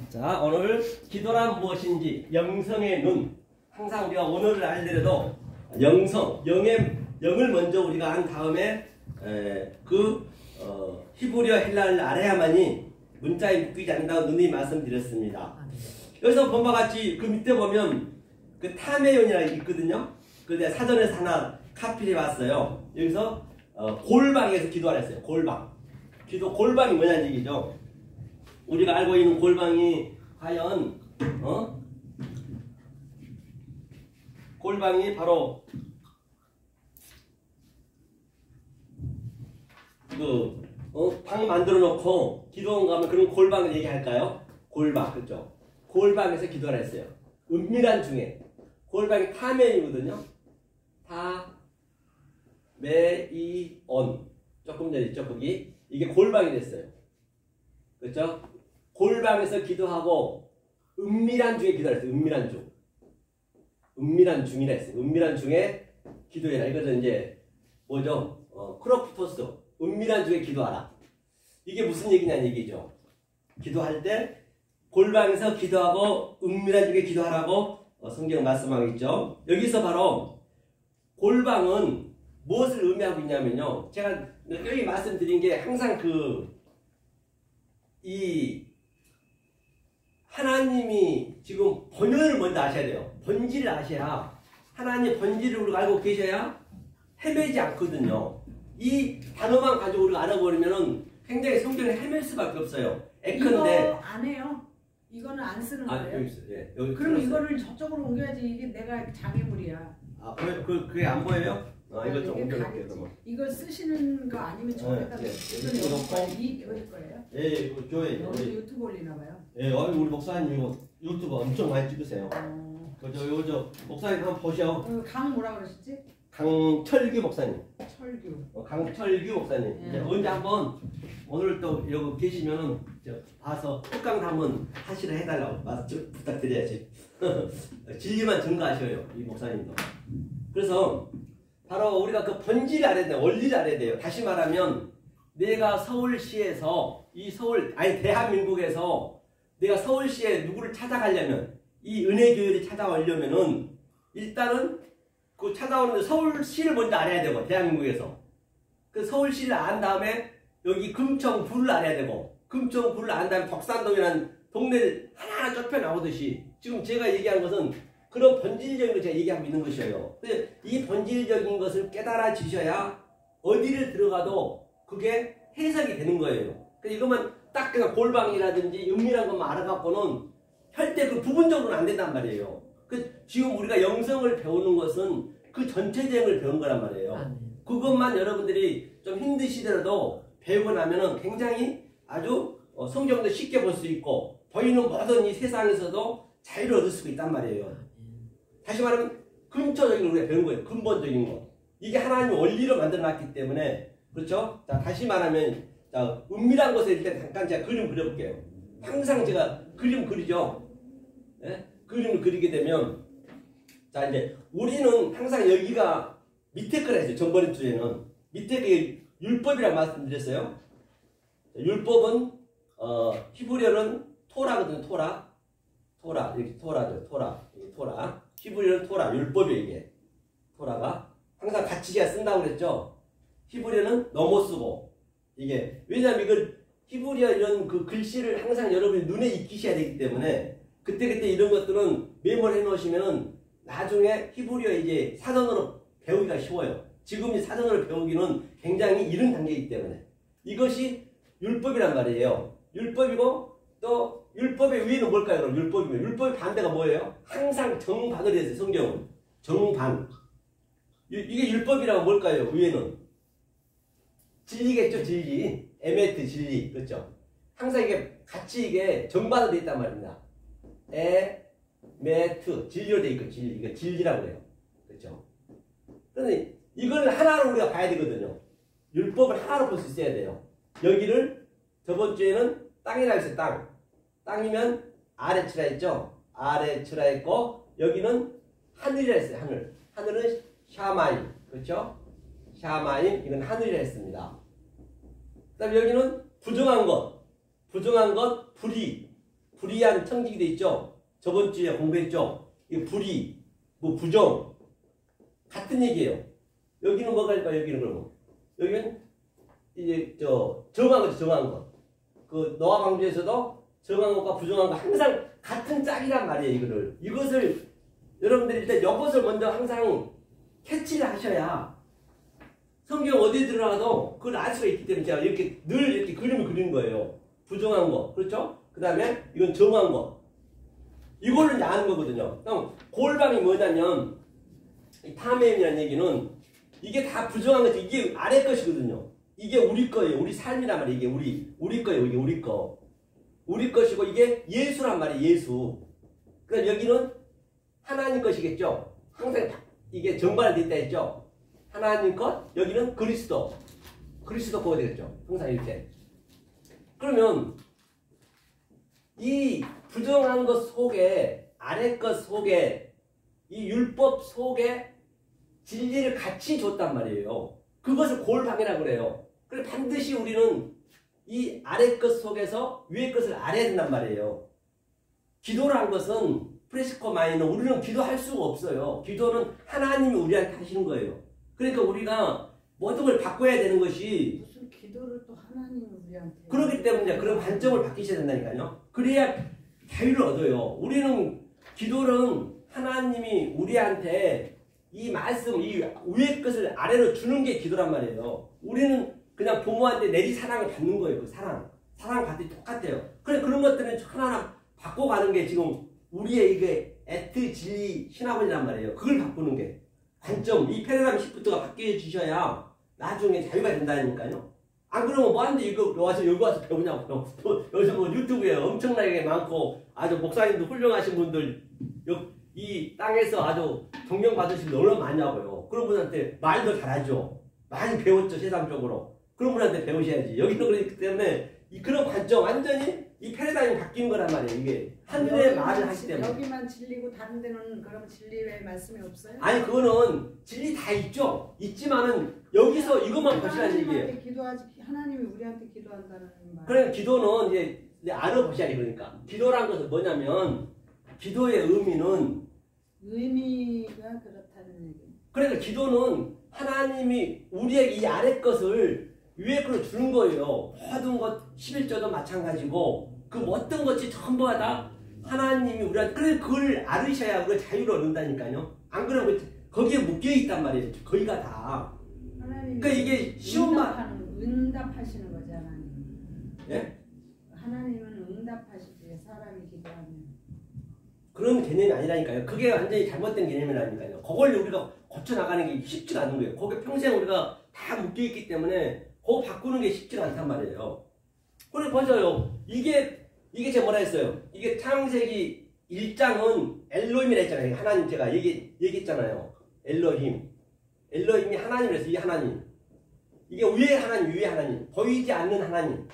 자, 오늘 기도란 무엇인지, 영성의 눈. 항상 우리가 오늘을 알더라도 영성, 영을 먼저 우리가 한 다음에 히브리어 헬라어를 알아야만이 문자에 묶이지 않는다고 누누이 말씀드렸습니다. 여기서 본 바와 같이 그 밑에 보면 그 타메온이라고 있거든요. 그런데 사전에서 하나 카피를 해봤어요. 여기서 골방에서 기도하라 했어요. 골방. 골방이 뭐냐는 얘기죠. 우리가 알고 있는 골방이 과연 골방이 바로 방 만들어 놓고 기도원 가면 그런 골방을 얘기할까요? 골방, 그죠? 골방에서 기도하라 했어요. 은밀한 중에. 골방이 타메이거든요. 타메이온. 조금 전에 있죠, 거기. 이게 골방이 됐어요. 그렇죠? 골방에서 기도하고 은밀한 중에 기도하라 했어요. 은밀한 중. 은밀한 중이라 했어요. 은밀한 중에 기도해라. 이거죠, 이제 뭐죠? 크로프토스. 은밀한 중에 기도하라. 이게 무슨 얘기냐는 얘기죠. 기도할 때 골방에서 기도하고 은밀한 중에 기도하라고 성경 말씀하고 있죠. 여기서 바로 골방은 무엇을 의미하고 있냐면요. 제가 여기 말씀드린 게 항상 하나님이 지금 본연을 먼저 아셔야 돼요. 본질을 아셔야, 하나님 본질을 우리가 알고 계셔야 헤매지 않거든요. 이 단어만 가지고 우리가 알아버리면은 굉장히 성경을 헤맬 수밖에 없어요. 이거 안 해요. 이거는 안 쓰는 거예요. 여기 있어요. 예, 여기 그럼 들었어요. 이거를 저쪽으로 옮겨야지. 이게 내가 장애물이야. 그게 안 보여요? 이거 좀 옮겨놓을게요. 그러면. 이거 쓰시는 거 아니면 저기다 이거는 이 거예요? 예, 이거 교회. 여기 유튜브 올리나 봐요. 예, 우리 목사님 이거 유튜브 엄청 많이 찍으세요. 저 목사님 한번 보셔. 강 뭐라 그러셨지? 강철규 목사님. 철규. 강철규 목사님. 이제 언제 한번 오늘 또 여기 계시면은 봐서 특강 한번 하시라 해달라고 부탁드려야지. 진리만 증거하셔요, 이 목사님도. 그래서 바로 우리가 그 본질을 알아야 돼요. 원리를 알아야 돼요. 다시 말하면 내가 서울시에서 대한민국에서 내가 서울시에 누구를 찾아가려면, 이 은혜교회를 찾아오려면은 일단은 그 찾아오는데 서울시를 먼저 알아야 되고, 대한민국에서 그 서울시를 안 다음에 여기 금천구를 알아야 되고, 금천구를 안 다음에 덕산동이라는 동네를 하나하나 좁혀 나오듯이 지금 제가 얘기한 것은 그런 본질적인 걸 제가 얘기하고 있는 것이에요. 근데 이 본질적인 것을 깨달아 주셔야 어디를 들어가도 그게 해석이 되는 거예요. 그러니까 이것만 딱 그냥 골방이라든지 은밀한 것만 알아갖고는 절대 그 부분적으로는 안 된단 말이에요. 지금 우리가 영성을 배우는 것은 그 전체적인 배우는 거란 말이에요. 그것만 여러분들이 좀 힘드시더라도 배우고 나면은 굉장히 아주 성경도 쉽게 볼 수 있고 보이는 모든 이 세상에서도 자유를 얻을 수 있단 말이에요. 다시 말하면 근처적인 걸 우리가 배우는 거예요. 근본적인 거. 이게 하나님의 원리로 만들어놨기 때문에, 그렇죠? 자, 다시 말하면, 자, 은밀한 곳에 일단 잠깐 제가 그림 그려볼게요. 항상 제가 그림 그리죠. 네? 그림을 그리게 되면, 자, 이제 우리는 항상 여기가 밑에 거라 했어요. 전번에 주에는 밑에 게 율법이라고 말씀드렸어요. 율법은 히브리어는 토라거든요. 토라, 이렇게 토라죠. 이게 토라. 히브리어는 토라, 율법이에요. 이게 토라가 항상 같이 제가 쓴다고 그랬죠. 히브리어는 넘어 쓰고, 이게 왜냐하면 이걸 히브리어 이런 그 글씨를 항상 여러분이 눈에 익히셔야 되기 때문에 그때 이런 것들은 메모를 해놓으시면은 나중에 히브리어 이제 사전으로 배우기가 쉬워요. 지금 이 사전으로 배우기는 굉장히 이른 단계이기 때문에 이것이 율법이란 말이에요. 율법이고, 또 율법의 위에는 뭘까요? 그럼 율법이면 율법의 반대가 뭐예요? 항상 정반을 했어요. 성경은 정반. 이게 율법이라고 뭘까요? 위에는 진리겠죠. 진리. 에메트 진리. 그렇죠? 항상 이게 같이 이게 정반으로 되어 있단 말입니다. 에메트 진리로 되어 있고, 진리. 이거 진리라고 해요. 그렇죠? 그런데 이걸 하나로 우리가 봐야 되거든요. 율법을 하나로 볼 수 있어야 돼요. 여기를 저번 주에는 땅이라 했어요. 땅이면 아래치라 했죠. 아래치라 했고, 여기는 하늘이라 했어요. 하늘은 샤마임. 그렇죠? 샤마임. 이건 하늘이라 했습니다. 그 다음에 여기는 부정한 것. 불이. 불의한 청직이 돼 있죠. 저번 주에 공부했죠. 이 불의, 뭐 부정 같은 얘기예요. 여기는 뭐가 일까? 여기는 그러면 여기는 이제 정한 거죠. 정한 거. 그 노아 방주에서도 정한 것과 부정한 거 항상 같은 짝이란 말이에요. 이것을 여러분들이 일단 이것을 먼저 항상 캐치를 하셔야 성경 어디에 들어가도 그걸 알 수가 있기 때문에 제가 이렇게 늘 이렇게 그림을 그리는 거예요. 부정한 거, 그렇죠? 그 다음에 이건 정한 거. 이걸로 이제 아는 거거든요. 그럼 골방이 뭐냐면 이 타메임이라는 얘기는 이게 다 부정한 거지. 이게 아래 것이거든요. 이게 우리 거예요. 우리 삶이란 말이에요. 이게 우리 거예요. 이게 우리 거. 우리 것이고 이게 예수란 말이에요. 예수. 그러니까 여기는 하나님 것이겠죠. 항상 이게 정발되어 있다 했죠. 하나님 것, 여기는 그리스도. 그리스도 거가 되겠죠. 항상 이렇게. 그러면 이 부정한 것 속에 아래 것 속에 이 율법 속에 진리를 같이 줬단 말이에요. 그것을 골방이라고 그래요. 그래서 반드시 우리는 이 아래 것 속에서 위에 것을 알아야 된단 말이에요. 기도란 것은 프레시코 마이는 우리는 기도할 수가 없어요. 기도는 하나님이 우리한테 하시는 거예요. 그러니까 우리가 모든 걸 바꿔야 되는 것이 무슨 기도를 또 하나님이 우리한테 그렇기 때문에 그런 관점을 바뀌셔야 된다니까요. 그래야 자유를 얻어요. 우리는 기도는 하나님이 우리한테 이 말씀, 이 위의 것을 아래로 주는 게 기도란 말이에요. 우리는 그냥 부모한테 내리 사랑을 받는 거예요. 그 사랑 받을 때 똑같아요. 그래 그런 것들은 하나하나 바꿔가는 게 지금 우리의 이게 에트 진리 신학원이란 말이에요. 그걸 바꾸는 게 관점, 이 패러다임 시프트가 바뀌어 주셔야 나중에 자유가 된다니까요. 안 그러면 뭐하는데 이거 여기 와서 배우냐고요. 요즘 뭐 유튜브에 엄청나게 많고 아주 목사님도 훌륭하신 분들 이 땅에서 아주 존경받으신 분 얼마나 많냐고요. 그런 분한테 말도 잘하죠. 많이 배웠죠. 세상적으로. 그런 분한테 배우셔야지. 여기는 그렇기 때문에 그런 관점 완전히 이 패러다임이 바뀐 거란 말이에요. 이게 하늘의 말을 하기 때문에. 여기만 진리고 다른 데는 그럼 진리의 말씀이 없어요? 아니 그거는 진리 다 있죠. 있지만은 여기서 이것만 보시라는 얘기예요. 기도하지 하나님이 우리한테 기도한다는 말. 그러니까 기도는 이제 알아보셔야 그러니까 기도란 것은 뭐냐면 기도의 의미가 그렇다는 얘기. 그러니까 기도는 하나님이 우리에게 이 아래 것을 위에 것을 주는 거예요. 모든 것 11조도 마찬가지고 그 어떤 것이 전부 다 하나님이 우리한테 그걸 알으셔야 그걸 자유를 얻는다니까요. 안 그러면 거기에 묶여 있단 말이에요. 거기가 다. 하나님이 그러니까 이게 쉬운 말. 응답하시는 거지 하나님. 예? 하나님은 응답하시지 사람이 기도하면. 그런 개념이 아니라니까요. 그게 완전히 잘못된 개념이라니까요. 그걸 우리가 고쳐나가는 게 쉽지가 않은 거예요. 거기에 평생 우리가 다 묶여있기 때문에 그거 바꾸는 게 쉽지가 않단 말이에요. 그래 보세요. 이게 제가 뭐라 했어요. 이게 창세기 1장은 엘로힘이라 했잖아요. 하나님 제가 얘기했잖아요. 엘로힘이 하나님이라서 이 하나님. 이게 위의 하나님, 위의 하나님. 보이지 않는 하나님.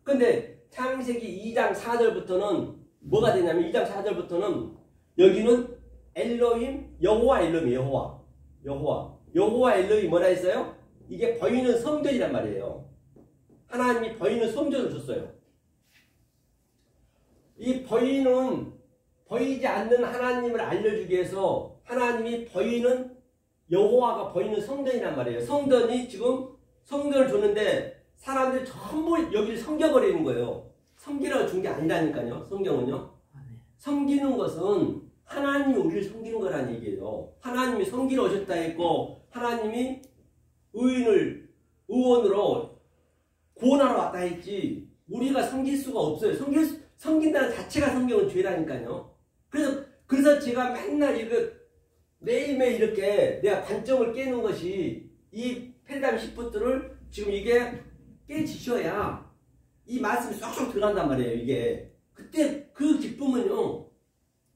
근데 창세기 2장 4절부터는 뭐가 되냐면 2장 4절부터는 여기는 엘로힘, 여호와 엘로힘, 여호와 엘로힘이 뭐라 했어요? 이게 보이는 성전이란 말이에요. 하나님이 보이는 성전을 줬어요. 이 보이지 않는 하나님을 알려주기 위해서 하나님이 여호와가 보이는 성전이란 말이에요. 성전이 지금 성전을 줬는데 사람들이 전부 여기를 섬겨버리는 거예요. 섬기라고 준 게 아니라니까요. 성경은요. 섬기는 것은 하나님이 우리를 섬기는 거라는 얘기예요. 하나님이 섬기러 오셨다 했고 하나님이 의원으로 구원하러 왔다 했지 우리가 섬길 수가 없어요. 섬긴다는 자체가 성경은 죄라니까요. 그래서 제가 맨날 매일매일 이렇게 내가 관점을 깨는 것이 이 패러다임 시프트를 지금 이게 깨지셔야 이 말씀이 쏙쏙 들어간단 말이에요. 이게 그때 그 기쁨은요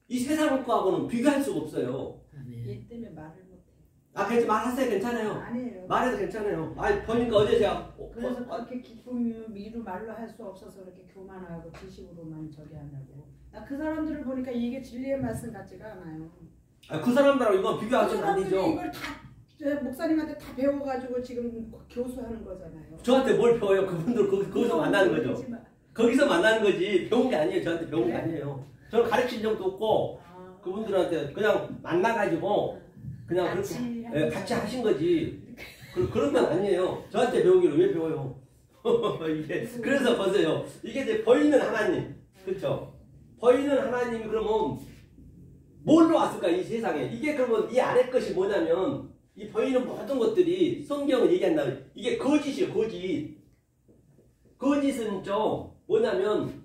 이 세상 거하고는 비교할 수가 없어요. 얘 때문에 말을 못해. 그래서 말하세요. 괜찮아요. 아니에요. 말해도 괜찮아요. 보니까 어제 제가 그래서 그렇게 기쁨이 미루 말로 할 수 없어서 그렇게 교만하고 지식으로만 저기 하냐고. 나 그 사람들을 보니까 이게 진리의 말씀 같지가 않아요. 그 사람들하고 이건 비교하시면 안 되죠. 이걸 다 목사님한테 다 배워가지고 지금 교수하는 거잖아요. 저한테 뭘 배워요? 그분들 거기서 만나는 거죠. 거기서 만나는 거지 배운 게 아니에요. 저한테 배운 게 아니에요. 저는 가르친 적도 없고 그분들한테 그냥 만나가지고 그냥 그렇게 같이 하신 거지. 그런 건 아니에요. 저한테 배우기를 왜 배워요? 이게 그래서 보세요. 이게 이제 보이는 하나님, 그렇죠? 보이는 하나님이 그러면 뭘로 왔을까 이 세상에? 이게 그러면 이 아래 것이 뭐냐면 이 보이는 모든 것들이 성경을 얘기한다. 이게 거짓이에요, 거짓. 거짓은 좀 뭐냐면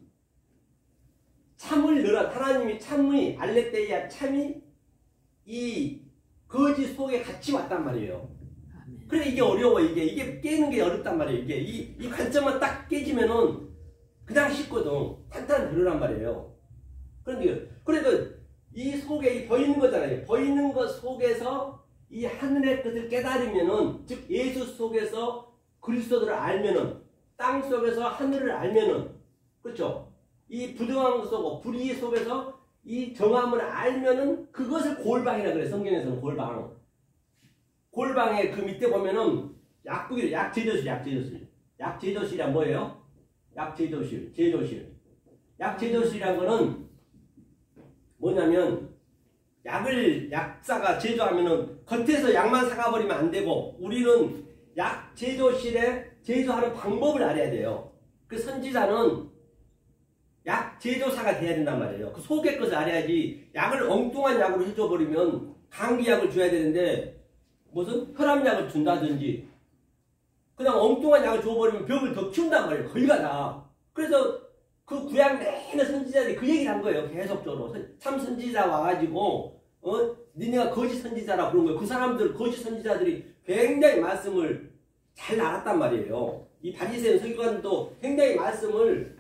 참을 늘어 하나님이 참의 알레테이아 참이 이 거짓 속에 같이 왔단 말이에요. 그래 이게 어려워. 이게 깨는 게 어렵단 말이에요. 이게 이 관점만 딱 깨지면은 그냥 쉽거든. 탄탄 들으란 말이에요. 그러니까 이 속에 이 보이는 거잖아요. 보이는 것 속에서 이 하늘의 것을 깨달으면은 즉 예수 속에서 그리스도를 알면은 땅 속에서 하늘을 알면은 그렇죠. 이 부정한 것 속고 불의 속에서 이 정함을 알면은 그것을 골방이라 그래. 성경에서는 골방. 골방에 그 밑에 보면은 약국이 약제조실. 약제조실이란 뭐예요? 약제조실, 제조실. 약제조실이란 거는 뭐냐면 약사가 제조하면은 겉에서 약만 사가버리면 안 되고 우리는 약 제조실에 제조하는 방법을 알아야 돼요. 그 선지자는 약 제조사가 돼야 된단 말이에요. 그 속의 것을 알아야지 약을 엉뚱한 약으로 해줘버리면 감기약을 줘야 되는데 무슨 혈압약을 준다든지 그냥 엉뚱한 약을 줘버리면 병을 더 키운단 말이에요. 거의 다. 그래서 그 구약 내내 선지자들이 그 얘기를 한 거예요. 계속적으로. 참 선지자 와가지고 니네가 거짓 선지자라고 그런 거예요. 그 사람들 거짓 선지자들이 굉장히 말씀을 잘 알았단 말이에요. 이 바리새인 서기관도 굉장히 말씀을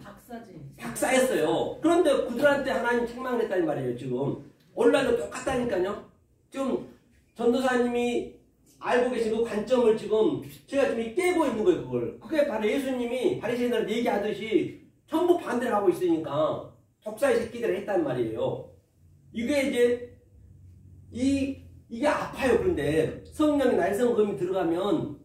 박사였어요. 그런데 그들한테 하나님 책망을 했다는 말이에요. 지금 오늘날도 똑같다니까요. 지금 전도사님이 알고 계신 그 관점을 지금 제가 지금 깨고 있는 거예요. 그게 바로 예수님이 바리새인들한테 얘기하듯이 전부 반대를 하고 있으니까 독사의 새끼들을 했단 말이에요. 이게 이제 이게 아파요. 그런데 성령의 날성금이 들어가면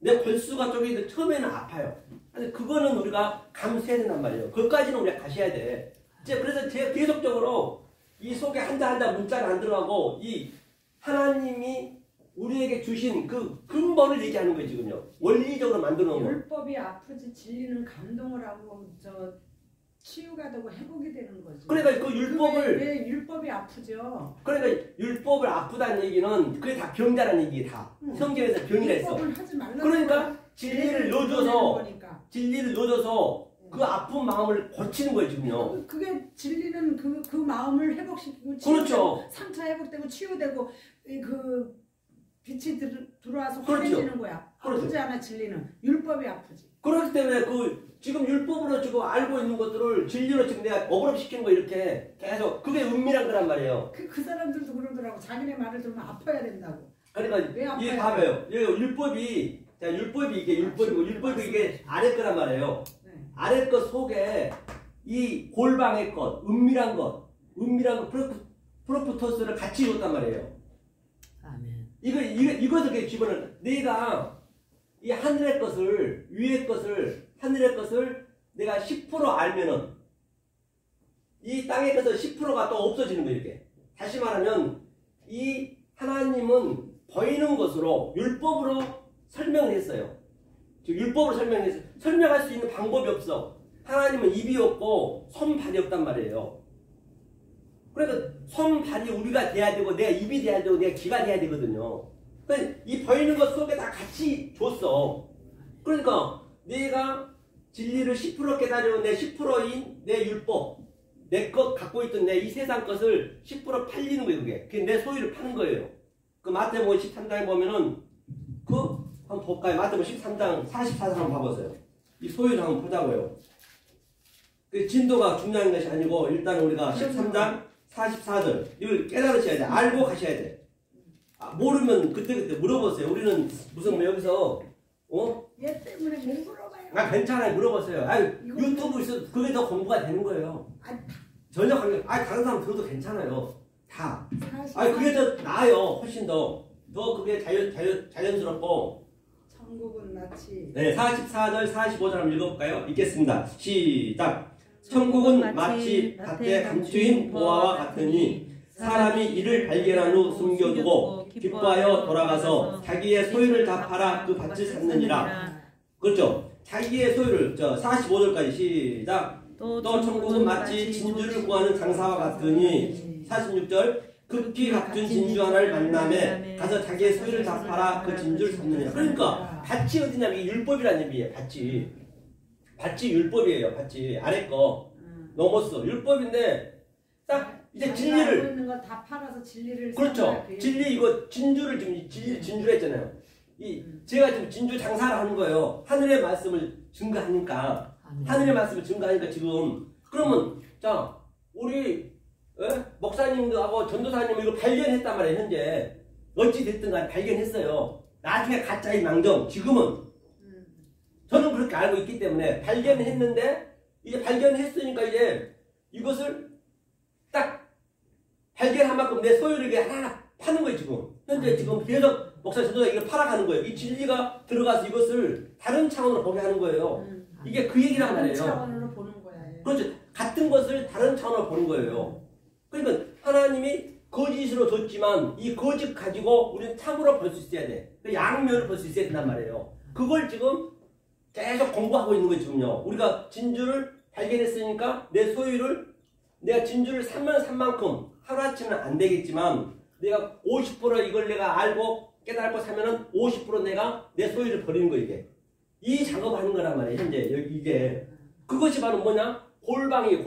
내 골수가 쪼개도 처음에는 아파요. 근데 그거는 우리가 감수해야 된단 말이에요. 그것까지는 우리가 가셔야 돼. 그래서 제가 계속적으로 이 속에 한자 한자 문자가 안 들어가고 이 하나님이 우리에게 주신 그 근본을 얘기하는 거예요. 지금요. 원리적으로 만들어 놓은 거. 율법이 아프지 진리는 감동을 하고 치유가 되고 회복이 되는 거지. 그러니까 그 율법을 왜 율법이 아프죠? 그러니까 율법을 아프다는 얘기는 그게 다 병자라는 얘기 다. 성경에서 병이라 했어. 하지 말라고 그러니까 진리를 넣어줘서 그 아픈 마음을 고치는 거예요. 지금요. 그게 진리는 그 마음을 회복시키고 그렇죠. 상처 회복되고 치유되고 그 빛이 들어와서 그렇죠. 환해지는 거야. 아프지 그렇죠. 않아 진리는. 율법이 아프지. 그렇기 때문에 지금 율법으로 지금 알고 있는 것들을 진리로 지금 내가 억울함시키는 거 이렇게 계속 그게 은밀한 거란 말이에요. 그 사람들도 그러더라고. 자기네 말을 들으면 아파야 된다고. 그러니까 이게 봐봐요. 율법이 이게 율법이 이게 아래 거란 말이에요. 네. 아래 것 속에 이 골방의 것, 은밀한 것 프로포토스를 같이 줬단 말이에요. 아멘. 이것을 집어넣어. 내가 이 하늘의 것을 하늘의 것을 내가 10% 알면은 이 땅의 것은 10%가 또 없어지는 거예요. 이렇게. 다시 말하면 이 하나님은 보이는 것으로 율법으로 설명을 했어요. 율법으로 설명했어요. 설명할 수 있는 방법이 없어. 하나님은 입이 없고 손발이 없단 말이에요. 그러니까 손발이 우리가 돼야 되고 내가 입이 돼야 되고 내가 귀가 돼야 되거든요. 그러니까 이 보이는 것 속에 다 같이 줬어. 그러니까 내가 진리를 10% 깨달으면 내 10%인 내 율법, 내 것 갖고 있던 내 이 세상 것을 10% 팔리는 거예요. 그게 내 소유를 파는 거예요. 그 마태복음 13장에 보면은 한번 볼까요? 마태복음 13장 44절 한번 봐보세요. 이 소유를 한번 보자고요. 그 진도가 중요한 것이 아니고 일단 우리가 13장 44절 이걸 깨달으셔야 돼. 알고 가셔야 돼. 모르면 그때그때 물어보세요. 우리는 무슨 여기서 얘 때문에 못 물어봐요. 괜찮아요. 물어보세요. 유튜브 있어도 그게 더 공부가 되는 거예요. 전혀 관계. 다른 사람 들어도 괜찮아요. 다. 그게 더 나아요. 훨씬 더 그게 자연스럽고 천국은 마치 네, 44절, 45절 한번 읽어볼까요? 읽겠습니다. 시작. 천국은 마치 밭에 감추인 보화와 같으니 사람이 이를 발견한 후 숨겨두고 기뻐하여 돌아가서 자기의 소유를 다 팔아 그 밭을 샀느니라. 그렇죠? 자기의 소유를 45절까지 시작. 또 천국은 마치 진주를 구하는 장사와 같으니 46절 급히 값준 진주 하나를 만남에 가서 자기의 소유를 다 팔아 그 진주를 샀느니라. 그러니까 밭이 어디냐면 이게 율법이라는 의미예요. 밭이 율법이에요. 밭이 아래 거 넘었어. 율법인데 딱 이제 진리를 있는 거 다 팔아서 진리를 그렇죠. 진리 이거 진주를 지금 진주를 했잖아요. 제가 지금 진주 장사를 하는 거예요. 하늘의 말씀을 증거하니까 하늘의 말씀을 증거하니까 지금 그러면 자 우리 목사님도 하고 전도사님 이거 발견했단 말이에요. 현재 어찌 됐든 간에 발견했어요. 나중에 가짜인 망정 지금은 저는 그렇게 알고 있기 때문에 발견했는데 이제 발견했으니까 이제 이것을 딱 발견한 만큼 내 소유를 이게 하나하나 파는 거예요. 지금 현재 지금 계속 목사 전도사 이걸 팔아가는 거예요. 이 진리가 들어가서 이것을 다른 차원으로 보게 하는 거예요. 이게 그 얘기란 말이에요. 다른 차원으로 보는 거야. 그렇죠. 같은 것을 다른 차원으로 보는 거예요. 그러니까 하나님이 거짓으로 줬지만 이 거짓 가지고 우리는 참으로 볼 수 있어야 돼. 양면을 볼 수 있어야 된단 말이에요. 그걸 지금 계속 공부하고 있는 거예요. 지금요. 우리가 진주를 발견했으니까 내 소유를 내가 진주를 사면 산 만큼 하루아침은 안 되겠지만 내가 50% 이걸 내가 알고 깨달고 사면은 50% 내가 내 소유를 버리는 거예요. 이게 이 작업을 하는 거란 말이에요. 현재 여기 이게 그것이 바로 뭐냐? 골방이에요.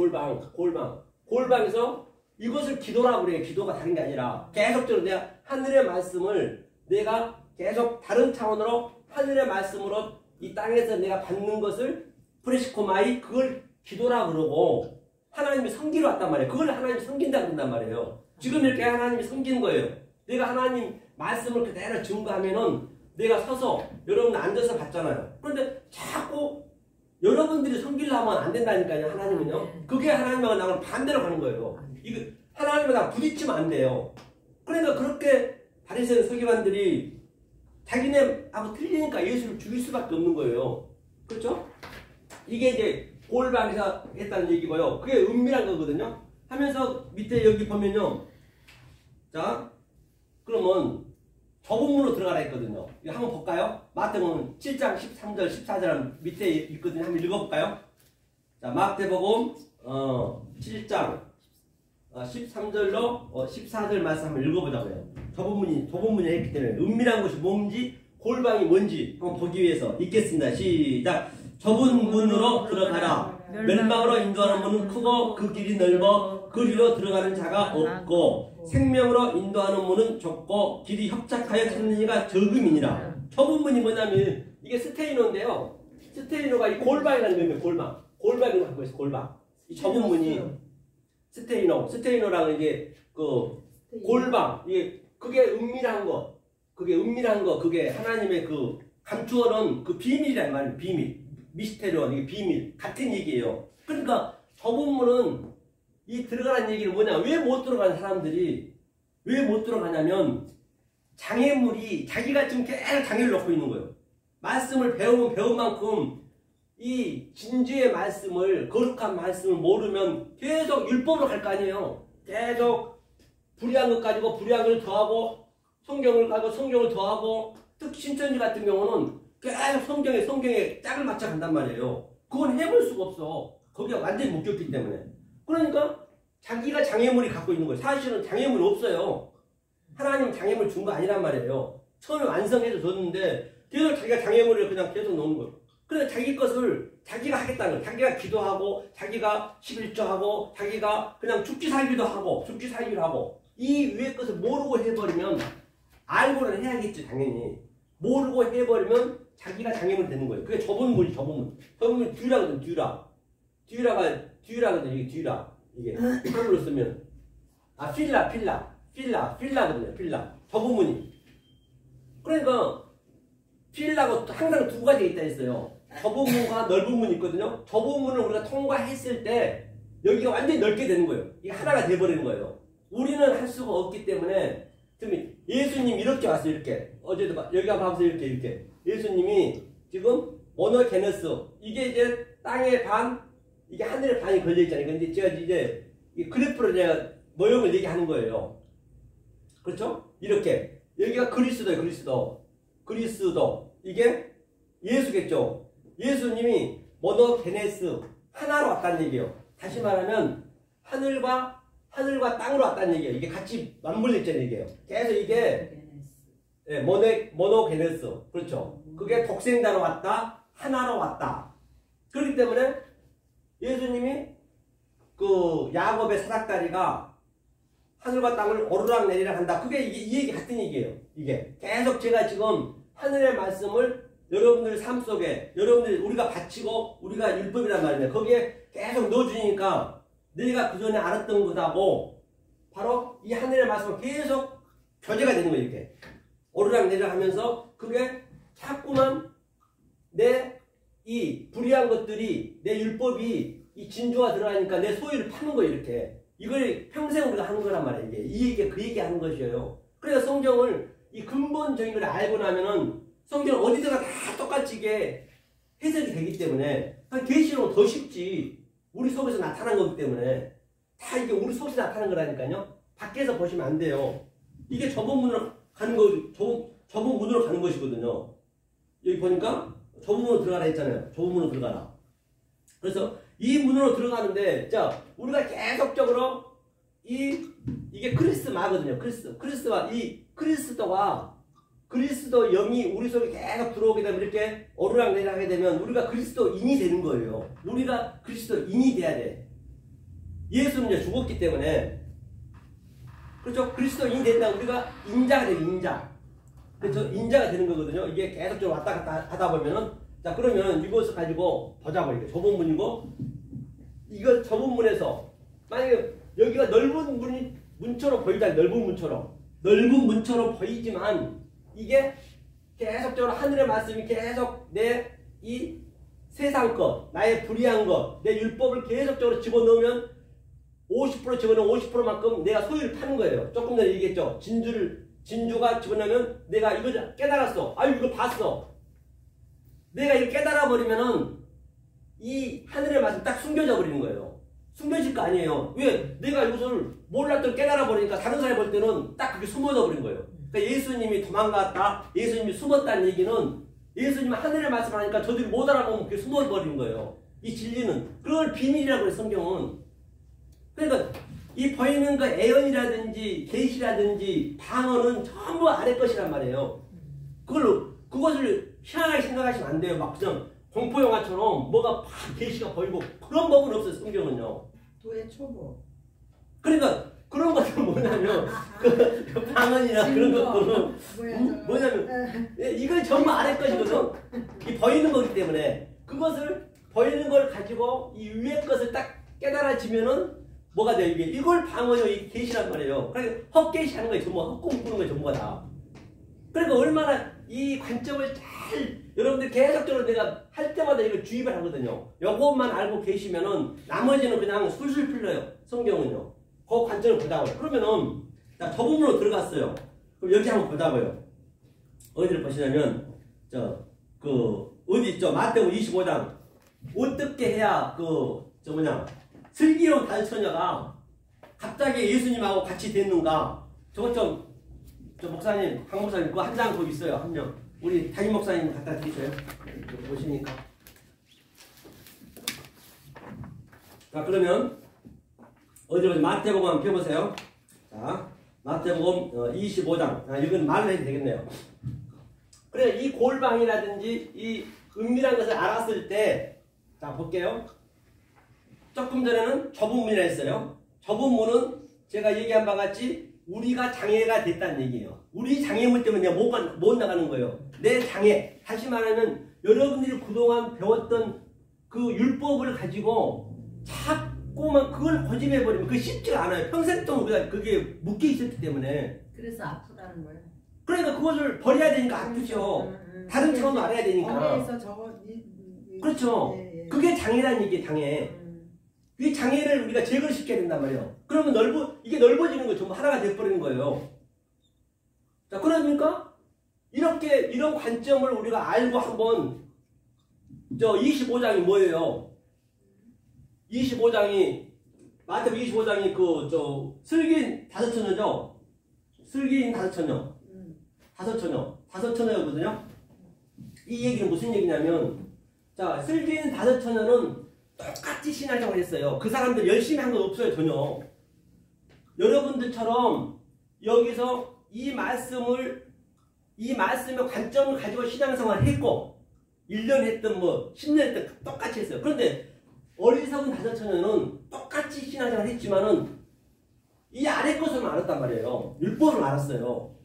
골방에서 이것을 기도라고 그래요. 기도가 다른 게 아니라 계속적으로 내가 하늘의 말씀을 내가 계속 다른 차원으로 하늘의 말씀으로 이 땅에서 내가 받는 것을 프레시코마이 그걸 기도라고 그러고 하나님이 섬기러 왔단 말이에요. 그걸 하나님이 섬긴다고 그런단 말이에요. 지금 이렇게 하나님이 섬기는 거예요. 내가 하나님 말씀을 그대로 증거하면은 내가 서서 여러분 앉아서 봤잖아요. 그런데 자꾸 여러분들이 섬기려면 안 된다니까요. 하나님은요. 그게 하나님하고 나랑 반대로 가는 거예요. 이거 하나님과 나 부딪히면 안 돼요. 그러니까 그렇게 바리새인 서기관들이 자기네하고 틀리니까 예수를 죽일 수밖에 없는 거예요. 그렇죠? 이게 이제 골방에서 했다는 얘기고요. 그게 은밀한 거거든요. 하면서 밑에 여기 보면요. 자, 그러면 저본문으로 들어가라 했거든요. 이거 한번 볼까요? 마태복음 7장 13절 14절 밑에 있거든요. 한번 읽어볼까요? 자, 마태복음 7장 13절로 14절 말씀 한번 읽어보자고요. 저본문이 했기 때문에 은밀한 것이 뭔지 골방이 뭔지 한번 보기 위해서 읽겠습니다. 시작. 좁은 문으로 들어가라. 멸망으로 인도하는 문은 크고 그 길이 넓어 그리로 들어가는 자가 없고 생명으로 인도하는 문은 좁고 길이 협착하여 찾는 이가 적음이니라. 좁은 문이 뭐냐면 이게 스테이노인데요. 스테이노가 이 골방이라는 의미예요. 골방을 갖고 있어요. 골방. 이 좁은 문이 스테이노랑 이게 그 골방 이게 그게 은밀한 거 그게 하나님의 그 감추어놓은 그 비밀이란 말이에요. 미스테리온 이게 비밀 같은 얘기예요. 그러니까 좁은 문은 이 들어가는 얘기는 뭐냐? 왜 못 들어가는 사람들이 왜 못 들어가냐면 장애물이 자기가 지금 계속 장애를 넣고 있는 거예요. 말씀을 배운 만큼 이 진주의 말씀을 거룩한 말씀을 모르면 계속 율법으로 갈 거 아니에요. 계속 불의한 것 가지고 불의한 걸 더하고 성경을 가지고 성경을 더하고 특히 신천지 같은 경우는 계속 성경에 짝을 맞춰 간단 말이에요. 그건 해볼 수가 없어. 거기가 완전히 묶였기 때문에. 그러니까 자기가 장애물이 갖고 있는 거예요. 사실은 장애물이 없어요. 하나님은 장애물 준 거 아니란 말이에요. 처음에 완성해서 줬는데 계속 자기가 장애물을 그냥 계속 놓은 거예요. 그래서 자기 것을 자기가 하겠다는 거예요. 자기가 기도하고 자기가 11조하고 자기가 그냥 죽기 살기도 하고 이 위의 것을 모르고 해버리면 알고는 해야겠죠. 당연히. 모르고 해버리면 자기가 장애물이 되는 거예요. 그게 좁은 문이 좁은 문 듀라거든. 듀라거든. 이게 듀라. 이게 한글로 쓰면 필라거든요. 필라. 좁은 문이. 그러니까 필라가 항상 두 가지가 있다 했어요. 좁은 문과 넓은 문이 있거든요. 좁은 문을 우리가 통과했을 때 여기가 완전히 넓게 되는 거예요. 이게 하나가 돼버리는 거예요. 우리는 할 수가 없기 때문에 예수님 이렇게 왔어요. 이렇게 어제도 여기 한번 봐보세요. 이렇게 예수님이 지금 모노게네스 이게 이제 땅의 반 이게 하늘의 반이 걸려 있잖아요. 근데 제가 이제 이 그래프로 제가 모형을 얘기하는 거예요. 그렇죠? 이렇게 여기가 그리스도예요. 그리스도 이게 예수겠죠. 예수님이 모노게네스 하나로 왔다는 얘기예요. 다시 말하면 하늘과 땅으로 왔다는 얘기예요. 이게 같이 맞물려 있다는 얘기예요. 계속 이게 모노게네스 그렇죠. 그게 독생자로 왔다, 하나로 왔다. 그렇기 때문에 예수님이 그 야곱의 사닥다리가 하늘과 땅을 오르락 내리락 한다. 그게 이 얘기 같은 얘기예요. 이게 계속 제가 지금 하늘의 말씀을 여러분들 삶 속에 여러분들 우리가 바치고 우리가 율법이란 말이에요. 거기에 계속 넣어주니까 내가 그전에 알았던 것하고 바로 이 하늘의 말씀을 계속 교제가 되는 거예요. 이렇게 오르락 내리락 하면서 그게 자꾸만 내 이 불의한 것들이 내 율법이 이 진주가 들어가니까 내 소유를 파는 거예요. 이렇게 이걸 평생 우리가 하는 거란 말이에요. 이게 이 얘기 그 얘기 하는 것이에요. 그래서 성경을 이 근본적인 걸 알고 나면은 성경은 어디서나 다 똑같이 이게 해석이 되기 때문에 계시록은 더 쉽지. 우리 속에서 나타난 거기 때문에 다 이게 우리 속에서 나타난 거라니까요. 밖에서 보시면 안 돼요. 이게 좁은 문으로 가는 거, 좁은 문으로 가는 것이거든요. 여기 보니까 좁은 문으로 들어가라 했잖아요. 좁은 문으로 들어가라. 그래서 이 문으로 들어가는데, 자, 우리가 계속적으로 이게 그리스마거든요. 그리스도가 이 그리스도 영이 우리 속에 계속 들어오게 되면 이렇게 오르락내리락 하게 되면 우리가 그리스도인이 되는 거예요. 우리가 그리스도인이 돼야 돼. 예수는 이제 죽었기 때문에 그렇죠? 그리스도인이 된다. 우리가 인자가 돼요. 인자. 그렇죠? 인자가 되는 거거든요. 이게 계속적으로 왔다 갔다 하다 보면은 자 그러면 이것을 가지고 보자고 이게 좁은 문이고 이거 좁은 문에서 만약에 여기가 넓은 문처럼 보이다. 넓은 문처럼 보이지만 이게 계속적으로 하늘의 말씀이 계속 내 이 세상 것, 나의 불의한 것, 내 율법을 계속적으로 집어넣으면 50% 집어넣으면 50%만큼 내가 소유를 파는 거예요. 조금 전에 얘기했죠. 진주가 집어넣으면 내가 이걸 깨달았어. 아유 이거 봤어. 내가 이걸 깨달아 버리면은 이 하늘의 말씀 딱 숨겨져 버리는 거예요. 숨겨질 거 아니에요. 왜? 내가 이것을 몰랐던 깨달아 버리니까 다른 사람이 볼 때는 딱 그게 숨어져 버린 거예요. 그러니까 예수님이 도망갔다, 예수님이 숨었다는 얘기는 예수님이 하늘의 말씀을 하니까 저들이 못 알아보면 그게 숨어버린 거예요. 이 진리는. 그걸 비밀이라고 해요, 성경은. 그러니까 이 보이는 그 애언이라든지 계시라든지 방언은 전부 아래 것이란 말이에요. 그것을 희한하게 생각하시면 안 돼요. 막 그냥 공포영화처럼 뭐가 막 계시가 보이고 그런 법은 없어요, 성경은요. 도의 초보. 그러니까 그런 것들은 뭐냐면 그 방언이나 그런 것들은 뭐냐면 이건 전부 아래 것이거든. 이 보이는 거기 때문에 그것을 보이는 걸 가지고 이 위의 것을 딱 깨달아지면은 뭐가 돼요? 이걸 방언이요, 이 계시란 말이에요. 그러니까 헛계시하는 거예요. 전부 헛꿈 꾸는 거예요, 전부가 다. 그러니까 얼마나 이 관점을 잘 여러분들 계속적으로 내가 할 때마다 이걸 주입을 하거든요. 요것만 알고 계시면은 나머지는 그냥 술술 풀려요. 성경은요. 그 관점을 보자고요. 그러면은 자, 저부문으로 들어갔어요. 그럼 여기 한번 보자고요. 어디를 보시냐면 어디 있죠? 마태복음 25장. 어떻게 해야 슬기로운 단처녀가 갑자기 예수님하고 같이 됐는가? 저 목사님, 강 목사님, 그거 한 장 거기 있어요. 한 명. 우리 담임 목사님 갖다 드리세요. 보시니까. 자, 그러면, 어디로, 마태복음 한번 펴보세요. 자, 마태복음 25장. 자, 이건 말을 해도 되겠네요. 그래, 이 골방이라든지, 이 은밀한 것을 알았을 때, 자, 볼게요. 조금 전에는 좁은 문이라 했어요. 좁은 문은 제가 얘기한 바와 같이 우리가 장애가 됐다는 얘기예요. 우리 장애물 때문에 내가 못 나가는 거예요. 내 장애. 다시 말하면 여러분들이 그동안 배웠던 그 율법을 가지고 자꾸만 그걸 고집해버리면 그게 쉽지가 않아요. 평생 동안 우리가 그게 묶여 있었기 때문에. 그래서 아프다는 거예요. 그러니까 그것을 버려야 되니까 아프죠. 다른 차원도 알아야 되니까. 어디에서 저거 그렇죠. 예. 그게 장애라는 얘기예요. 장애. 이 장애를 우리가 제거를 시켜야 된단 말이에요. 그러면 이게 넓어지는 거 전부 하나가 돼버리는 거예요. 자, 그러니까 이렇게 이런 관점을 우리가 알고 한번 25장이 뭐예요? 25장이 마태복음 25장이 슬기인 5처녀죠. 슬기인 5처녀. 5처녀거든요. 이 얘기는 무슨 얘기냐면 자, 슬기인 5처녀는 똑같이 신앙생활을 했어요. 그 사람들 열심히 한 건 없어요, 전혀. 여러분들처럼 여기서 이 말씀의 관점을 가지고 신앙생활을 했고 1년 했든 10년 했든 똑같이 했어요. 그런데 어리석은 5처녀는 똑같이 신앙생활을 했지만은 이 아래 것을 알았단 말이에요. 율법을 알았어요.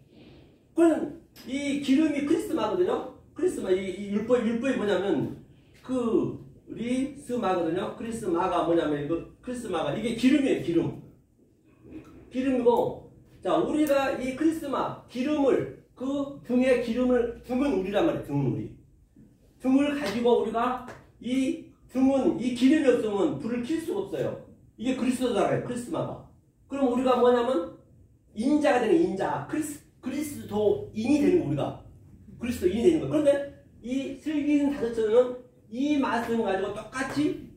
그럼 이 기름이 크리스마거든요. 크리스마, 이 율법이 뭐냐면 크리스마거든요. 크리스마가 뭐냐면 크리스마가 이게 기름이에요. 기름이고, 자, 우리가 이 크리스마 기름을 등에 등은 우리란 말이에요. 등은 우리. 등을 가지고 우리가 이 기름이 없으면 불을 켤 수가 없어요. 이게 그리스도잖아요. 크리스마가. 그럼 우리가 뭐냐면 인자가 되는 인자. 그리스도인이 되는 거 우리가. 그리스도인이 되는 거. 그런데 이 슬기인 5처녀는 이 말씀 가지고 똑같이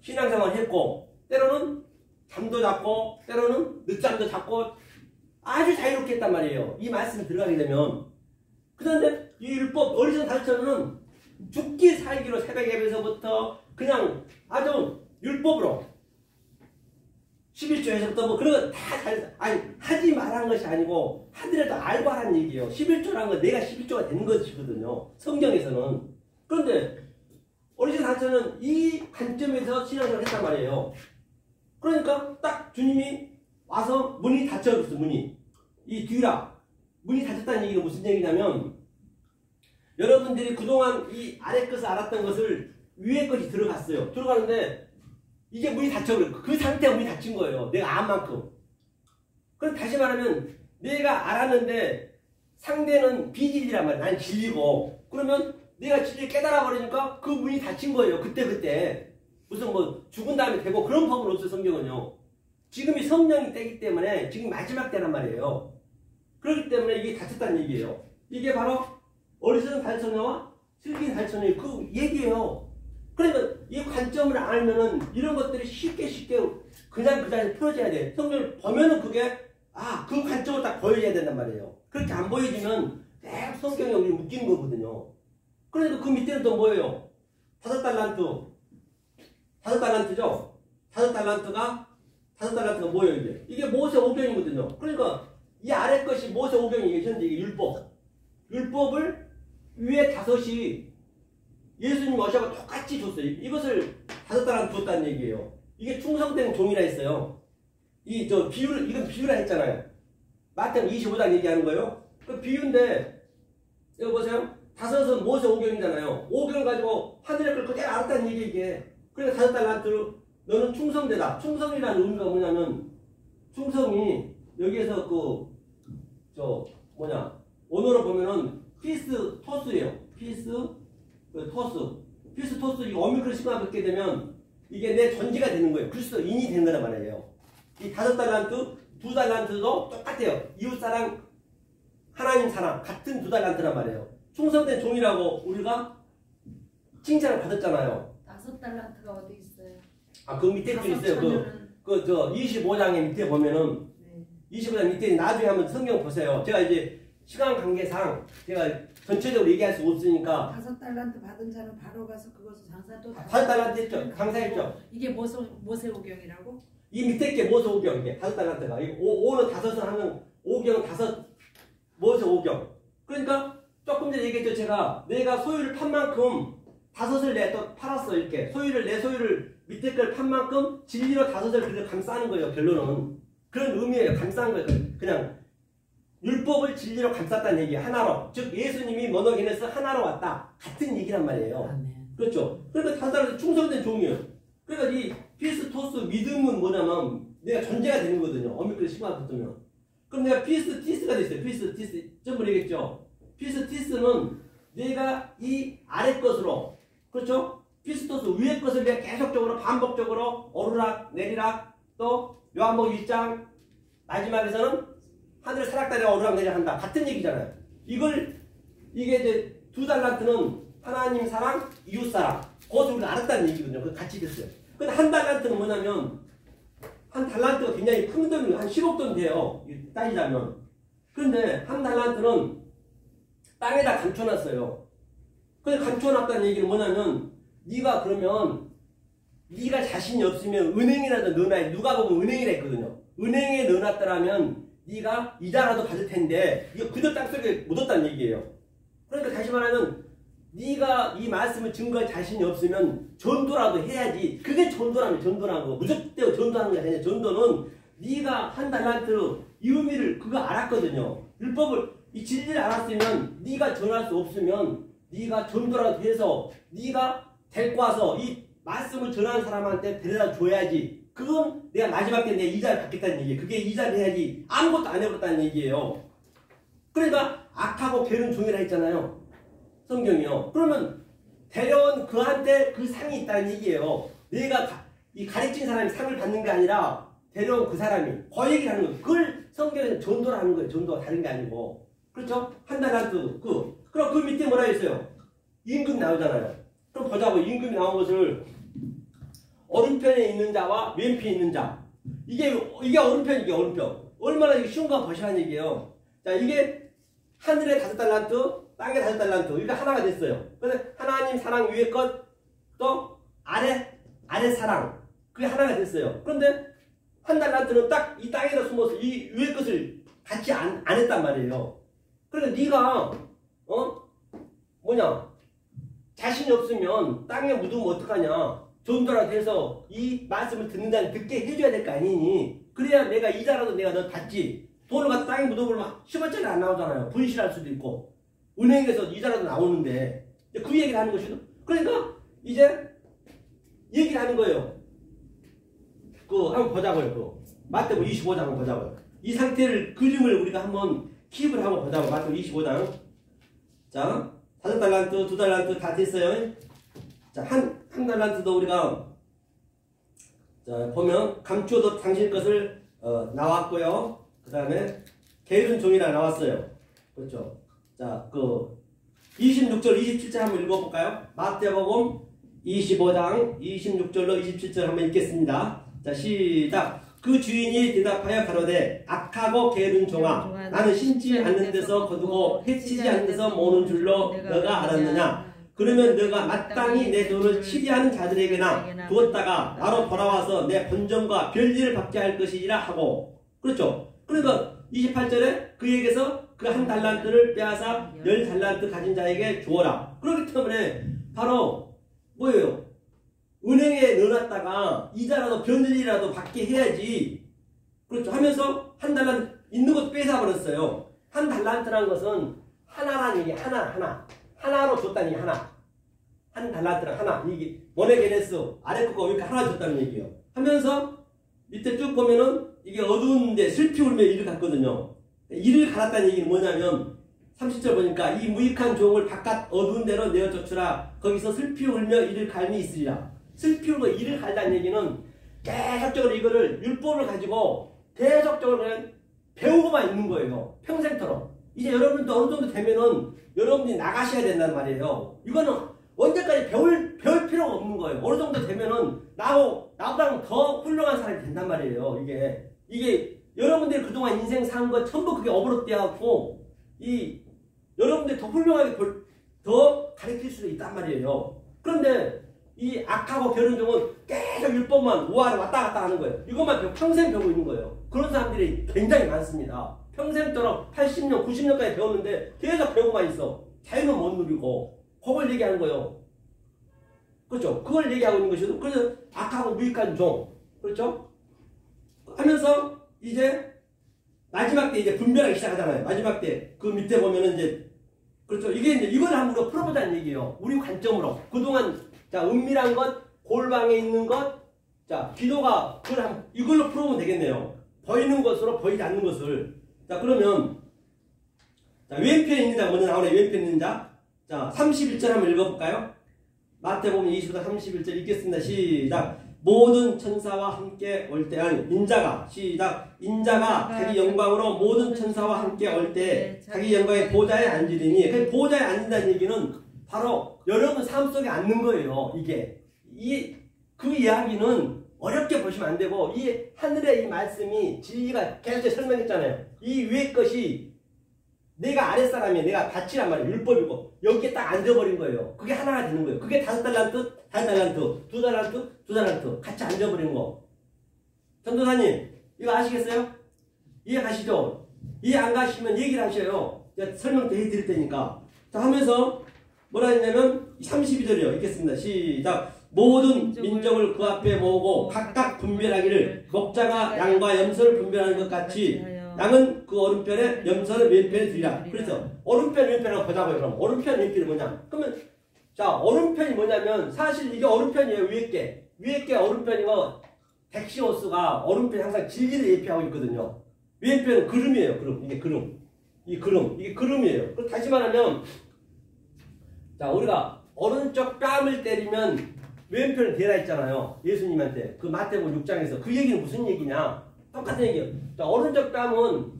신앙생활을 했고 때로는 잠도 잤고 때로는 늦잠도 잤고 아주 자유롭게 했단 말이에요. 이 말씀이 들어가게 되면. 그런데 이 율법 어리석은 5처녀는 죽기 살기로 새벽 예배에서부터 그냥 아주 율법으로 11조에서부터 그런 거 다 하지 말라는 것이 아니고 하더라도 알고 하라는 얘기예요. 11조라는 건 내가 11조가 되는 것이거든요. 성경에서는. 그런데 어리석은 5처녀는 이 관점에서 신앙생활을 했단 말이에요. 그러니까 딱 주님이 와서 문이 닫혀졌어. 문이 닫혔다는 얘기는 무슨 얘기냐면 여러분들이 그동안 이 아래 것을 알았던 것을 위에 것이 들어갔어요. 들어가는데 이게 문이 닫혀버려. 그 상태가 문이 닫힌 거예요. 내가 안 만큼. 그럼 다시 말하면 내가 알았는데 상대는 비진리란 말이야. 난 진리고. 그러면 내가 진리를 깨달아 버리니까 그 문이 닫힌 거예요. 그때. 무슨 죽은 다음에 되고 그런 법은 없어요. 성경은요. 지금이 성령이 때기 때문에 지금 마지막 때란 말이에요. 그렇기 때문에 이게 닫혔다는 얘기예요. 이게 바로 어리석은 5처녀와 슬기인 5처녀의 그 얘기예요. 그러니까 이 관점을 알면은 이런 것들이 쉽게 그냥 그 자리에 풀어져야 돼. 성경을 보면은 그게 그 관점을 딱 보여줘야 된단 말이에요. 그렇게 안 보여지면 계속 성경에 우리 묶이는 거거든요. 그러니까 그 밑에는 또 뭐예요? 5달란트죠? 5달란트가 뭐예요, 이게 모세 오경이거든요. 그러니까 이 아래 것이 모세 오경이 현재 이게 율법을 위에 5이 예수님 오셔서 똑같이 줬어요. 이것을 5달란트 줬다는 얘기예요. 이게 충성된 종이라 했어요. 이건 비유라 했잖아요. 마태복음 25장 얘기하는 거예요. 그 비유인데, 여기 보세요. 5은 모세 오경이잖아요. 오경을 가지고 하늘의 걸 그대로 알았다는 얘기 이게. 그래서 5달란트로 너는 충성되다. 충성이라는 의미가 뭐냐면, 충성이 여기에서 오늘로 보면은 피스토스예요. 피스토스 이 어미크를 심어받게 되면 이게 내 존재가 되는 거예요. 그리스도인이 되는 거란 말이에요. 이 5달란트, 2달란트도 똑같아요. 이웃사랑, 하나님 사랑 같은 2달란트란 말이에요. 충성된 종이라고 우리가 칭찬을 받았잖아요. 5달란트가 어디 있어요? 그 밑에 또 있어요. 25장의 밑에 보면은 25장 밑에 나중에 한번 성경 보세요. 제가 이제 시간 관계상 제가 전체적으로 얘기할 수 없으니까 5달란트 받은 자는 바로 가서 그것을 장사 또 5달란트 했죠. 강사했죠. 이게 모세 오경이라고? 이 밑에 게 모세 오경 이게 5달란트가 5는 5을 하는 오경은 5 모세 오경. 그러니까 조금 전에 얘기했죠. 제가 내가 소유를 판 만큼 5을 내가 팔았어. 이렇게 내 소유를 밑에 걸 판 만큼 진리로 5을 그대로 감싸는 거예요. 결론은 그런 의미예요. 감싸는 거예요. 그냥 율법을 진리로 감쌌다는 얘기 하나로. 즉 예수님이 모노게네스 하나로 왔다. 같은 얘기란 말이에요. 아멘. 그렇죠. 그러니까 5달란트 충성된 종이에요. 그러니까 이 피스토스 믿음은 뭐냐면 내가 존재가 되는 거거든요. 어미크를 심어봤으면. 그럼 내가 피스티스가 됐어요. 피스티스 전부 얘기했죠. 피스티스는 내가 이 아래 것으로 그렇죠. 피스토스 위의 것을 내가 계속적으로 반복적으로 오르락 내리락 또 요한복음 1장 마지막에서는 하늘 사락다리가 오르락내리락 한다. 같은 얘기잖아요. 이게 이제 2달란트는 하나님 사랑, 이웃 사랑. 그것을 우리가 알았다는 얘기거든요. 그 같이 됐어요. 근데 1달란트는 뭐냐면, 1달란트가 굉장히 큰 돈이 한 10억 돈 돼요. 따지자면. 그런데 1달란트는 땅에다 감춰놨어요. 근데 감춰놨다는 얘기는 뭐냐면, 네가 그러면, 네가 자신이 없으면 은행이라도 넣어놔야 누가 보면 은행이라 했거든요. 은행에 넣어놨더라면 네가 이자라도 받을 텐데 이거 그저 땅속에 묻었다는 얘기예요. 그러니까 다시 말하면 네가 이 말씀을 증거할 자신이 없으면 전도라도 해야지. 그게 전도라면 전도라는 거. 무조건 전도하는 게 아니라 전도는 네가 1달란트 이 의미를 그거 알았거든요. 율법을 이 진리를 알았으면 네가 전할 수 없으면 네가 전도라도 해서 네가 데리고 와서 이 말씀을 전하는 사람한테 데려다 줘야지. 그건 내가 마지막 때 내 이자를 받겠다는 얘기예요. 그게 이자를 해야지. 아무것도 안 해버렸다는 얘기예요. 그러니까 악하고 게으른 종이라 했잖아요. 성경이요. 그러면 데려온 그한테 그 상이 있다는 얘기예요. 내가 이 가르친 사람이 상을 받는 게 아니라 데려온 그 사람이 그 얘기를 하는 거예요. 그걸 성경에서 전도를 하는 거예요. 전도가 다른 게 아니고. 그렇죠? 1달란트 그럼 그 밑에 뭐라 했어요? 임금 나오잖아요. 그럼 보자고. 임금이 나온 것을 오른편에 있는 자와 왼편에 있는 자. 이게 오른편, 이게 오른편. 얼마나 이게 쉬운가 보시라는 얘기예요. 자, 이게 하늘에 5달란트, 땅에 5달란트. 이게 하나가 됐어요. 그래서 하나님 사랑 위에 것, 또 아래 사랑. 그게 하나가 됐어요. 그런데 1달란트는 딱 이 땅에다 숨어서 이 위에 것을 같이 안 했단 말이에요. 그러니까 네가 자신이 없으면 땅에 묻으면 어떡하냐. 전도라도 해서 이 말씀을 듣는 자는 듣게 해줘야 될 거 아니니. 그래야 내가 이자라도 내가 너 받지. 돈을 갖다 땅에 묻어버리면 10원짜리 안 나오잖아요. 분실할 수도 있고. 은행에서 이자라도 나오는데. 그 얘기를 하는 것이죠. 그러니까 이제 얘기를 하는 거예요. 한번 보자고요. 마태복음 25장 한번 보자고요. 이 상태를 그림을 우리가 한번 킵을 한번 보자고요. 마태복음 25장. 자, 5달란트, 2달란트 다 됐어요. 자, 한 달란트도 우리가 자 보면 감추어도 당신 것을 나왔고요. 그 다음에 게으른 종이라 나왔어요. 그렇죠. 자, 26절, 27절 한번 읽어볼까요? 마태복음 25장 26절로 27절 한번 읽겠습니다. 자, 시작. 그 주인이 대답하여 가로되 악하고 게으른 종아, 나는 심지 않는 데서 거두고 해치지 않는 데서 모으는 줄로 너가 알았느냐? 그러면 너가 마땅히 내 돈을 치리하는 자들에게나 두었다가 나로 돌아와서 내 본전과 별일을 받게 할 것이라 하고. 그렇죠. 그러니까 28절에 그에게서 그 1달란트를 빼앗아 10달란트 가진 자에게 주어라. 그렇기 때문에 바로 뭐예요? 은행에 넣어놨다가 이자라도 별일이라도 받게 해야지. 그렇죠. 하면서 1달란트 있는 것도 뺏어버렸어요. 1달란트라는 것은 하나라는 얘기. 하나로 줬다는 얘기. 하나. 1달란트랑 하나. 이게 모네게네스 아래 거가 이렇게 하나 줬다는 얘기예요. 하면서 밑에 쭉 보면은 이게 어두운데 슬피 울며 이를 갔거든요. 이를 갈았다는 얘기는 뭐냐면 30절 보니까 이 무익한 종을 바깥 어두운 데로 내어 쫓으라. 거기서 슬피 울며 이를 갈미 있으리라. 슬피 울고 이를 갈다는 얘기는 계속적으로 이거를 율법을 가지고 계속적으로 그냥 배우고만 있는 거예요. 평생처럼. 이제 여러분도 어느 정도 되면은 여러분이 나가셔야 된단 말이에요. 이거는 언제까지 배울 필요가 없는 거예요. 어느 정도 되면은 나보다는 더 훌륭한 사람이 된단 말이에요. 이게 여러분들이 그동안 인생 산 거 전부 그게 어버릇되어갖고 여러분들이 더 훌륭하게 더 가르칠 수도 있단 말이에요. 그런데 이 악하고 게으른 종은 계속 율법만 우아를 왔다 갔다 하는 거예요. 이것만 평생 배우고 있는 거예요. 그런 사람들이 굉장히 많습니다. 평생처럼 80년, 90년까지 배웠는데 계속 배우고만 있어. 자유는 못 누리고. 그걸 얘기하는 거예요. 그렇죠? 그걸 얘기하고 있는 것이죠. 그래서 악하고 무익한 종. 그렇죠? 하면서 이제 마지막 때 이제 분별하기 시작하잖아요. 마지막 때 그 밑에 보면은 이제 그렇죠? 이게 이제 이걸 한번 우리가 풀어보자는 얘기예요. 우리 관점으로. 그동안 자 은밀한 것, 골방에 있는 것, 자 기도가 이걸로 풀어보면 되겠네요. 보이는 것으로 보이지 않는 것을. 자 그러면 자 왼편에 있는 자 먼저 나오네. 왼편에 있는 자. 자 31절 한번 읽어볼까요? 마태복음 25장 31절 읽겠습니다. 시작. 모든 천사와 함께 올 때, 아니 인자가 시작 인자가 자기 영광으로 모든 천사와 함께 올 때 자기 영광의 보좌에 앉으리니, 그 보좌에 앉는다는 얘기는 바로 여러분 삶 속에 앉는 거예요. 이게 그 이야기는 어렵게 보시면 안 되고, 이 하늘의 이 말씀이 진리가 계속 설명했잖아요. 이 위의 것이 내가 아랫사람이야. 내가 밭이란 말이야. 율법이고 여기에 딱 앉아버린 거예요. 그게 하나가 되는 거예요. 그게 5달란트, 5달란트, 2달란트, 2달란트 같이 앉아버린 거. 전도사님 이거 아시겠어요? 이해 가시죠? 이해 안 가시면 얘기를 하셔요. 제가 설명 더 해드릴 테니까. 자 하면서 뭐라 했냐면 32절이요. 읽겠습니다. 시작. 모든 민족을 그 앞에 모으고 각각 분별하기를 목자가 양과 염소를 분별하는 것 같이 양은 그 오른편에 염소는 왼편에 두리라. 그래서 오른편 왼편하고 보자고요. 그럼 오른편 왼편이 뭐냐? 그러면 자 오른편이 뭐냐면 사실 이게 오른편이에요. 위에 게 오른편이고 덱시오스가 오른편이 항상 진리를 예표하고 있거든요. 왼편은 그름이에요. 그름. 이게 그름. 이게 그름이에요. 그럼 다시 말하면 자 우리가 오른쪽 뺨을 때리면 왼편은 되라 했잖아요. 예수님한테. 그 마태복음 6장에서. 그 얘기는 무슨 얘기냐? 똑같은 얘기예요. 자, 오른쪽 뺨은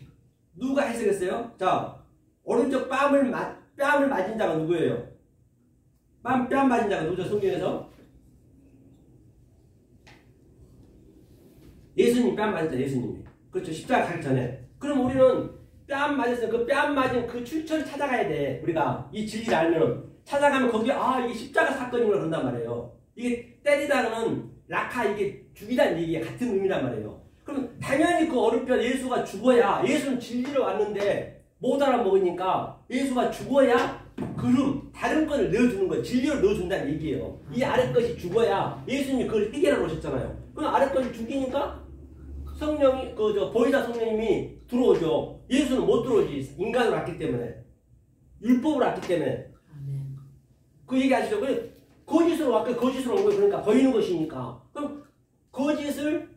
누가 해석했어요? 자, 오른쪽 뺨을 맞은 자가 누구예요? 뺨 맞은 자가 누구죠? 성경에서? 예수님 뺨 맞은 자, 예수님이. 그렇죠. 십자가 가기 전에. 그럼 우리는 뺨 맞았으면 그 뺨 맞은 그 출처를 찾아가야 돼. 우리가 이 진리를 알면은. 찾아가면 거기에 이게 십자가 사건이구나 그런단 말이에요. 이게 때리다는 라카 이게 죽이다는 얘기가 같은 의미란 말이에요. 그럼 당연히 그 오른편 예수가 죽어야, 예수는 진리로 왔는데 못 알아먹으니까 예수가 죽어야 그럼 다른 것을 넣어주는 거예요. 진리로 넣어준다는 얘기예요. 이 아래 것이 죽어야 예수님이 그걸 해결하러 오셨잖아요. 그럼 아래 것이 죽이니까 성령이 보이사 성령님이 들어오죠. 예수는 못 들어오지. 인간으로 왔기 때문에, 율법으로 왔기 때문에. 그 얘기 아시죠? 거짓으로 왔고 거짓으로 온 거예요. 그러니까 보이는 것이니까. 그럼 거짓을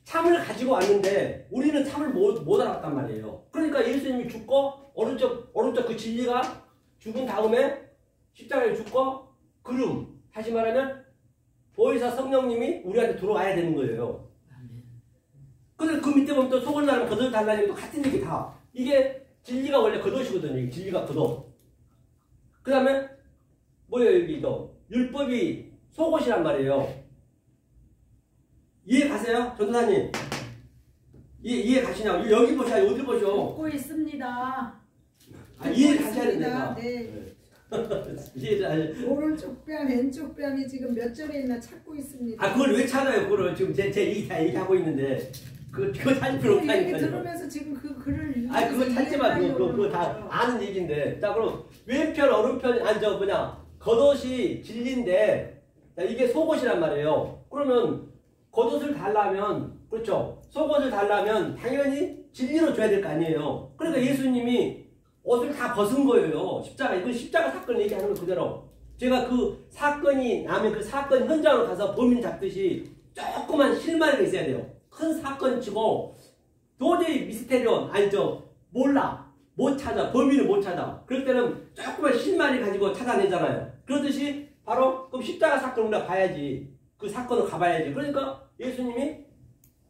참을 가지고 왔는데 우리는 참을 못 알았단 말이에요. 그러니까 예수님이 죽고 오른쪽 그 진리가 죽은 다음에 십자가에 죽고 그럼 다시 말하면 보혜사 성령님이 우리한테 들어와야 되는 거예요. 근데 그 밑에 보면 또 속을 나면 겉을 달라는 것도 같은 얘기 다. 이게 진리가 원래 겉옷이거든요. 이게 진리가 겉옷. 그 다음에 뭐예요 여기 또 율법이 속옷이란 말이에요. 이해 가세요? 전도사님 이해 가시냐고. 여기 보셔. 어디 보셔. 듣고 있습니다. 이해 가셔야 됩니다. 네. 이해를 오른쪽 뺨, 왼쪽 뺨이 지금 몇 절에 있나 찾고 있습니다. 그걸 왜 찾아요? 그걸 지금 제 얘기 다 얘기하고 있는데 그거 찾을 필요 없다니까요. 얘기 들으면서 지금 그 글을 그거 찾지 마. 그거 다 아는 얘기인데. 자 그럼 왼편 오른편 겉옷이 진리인데 이게 속옷이란 말이에요. 그러면 겉옷을 달라면, 그렇죠? 속옷을 달라면 당연히 진리로 줘야 될 거 아니에요. 그러니까 예수님이 옷을 다 벗은 거예요. 이건 십자가 사건 얘기하는 거 그대로. 제가 그 사건이 나면 그 사건 현장으로 가서 범인 잡듯이 조그만 실마리가 있어야 돼요. 큰 사건 치고 도저히 미스테리온 몰라. 못 찾아. 범인을 못 찾아. 그럴 때는 조그만 실마리 가지고 찾아내잖아요. 그렇듯이 바로 그럼 십자가 사건을 우리가 봐야지. 그 사건을 가봐야지. 그러니까 예수님이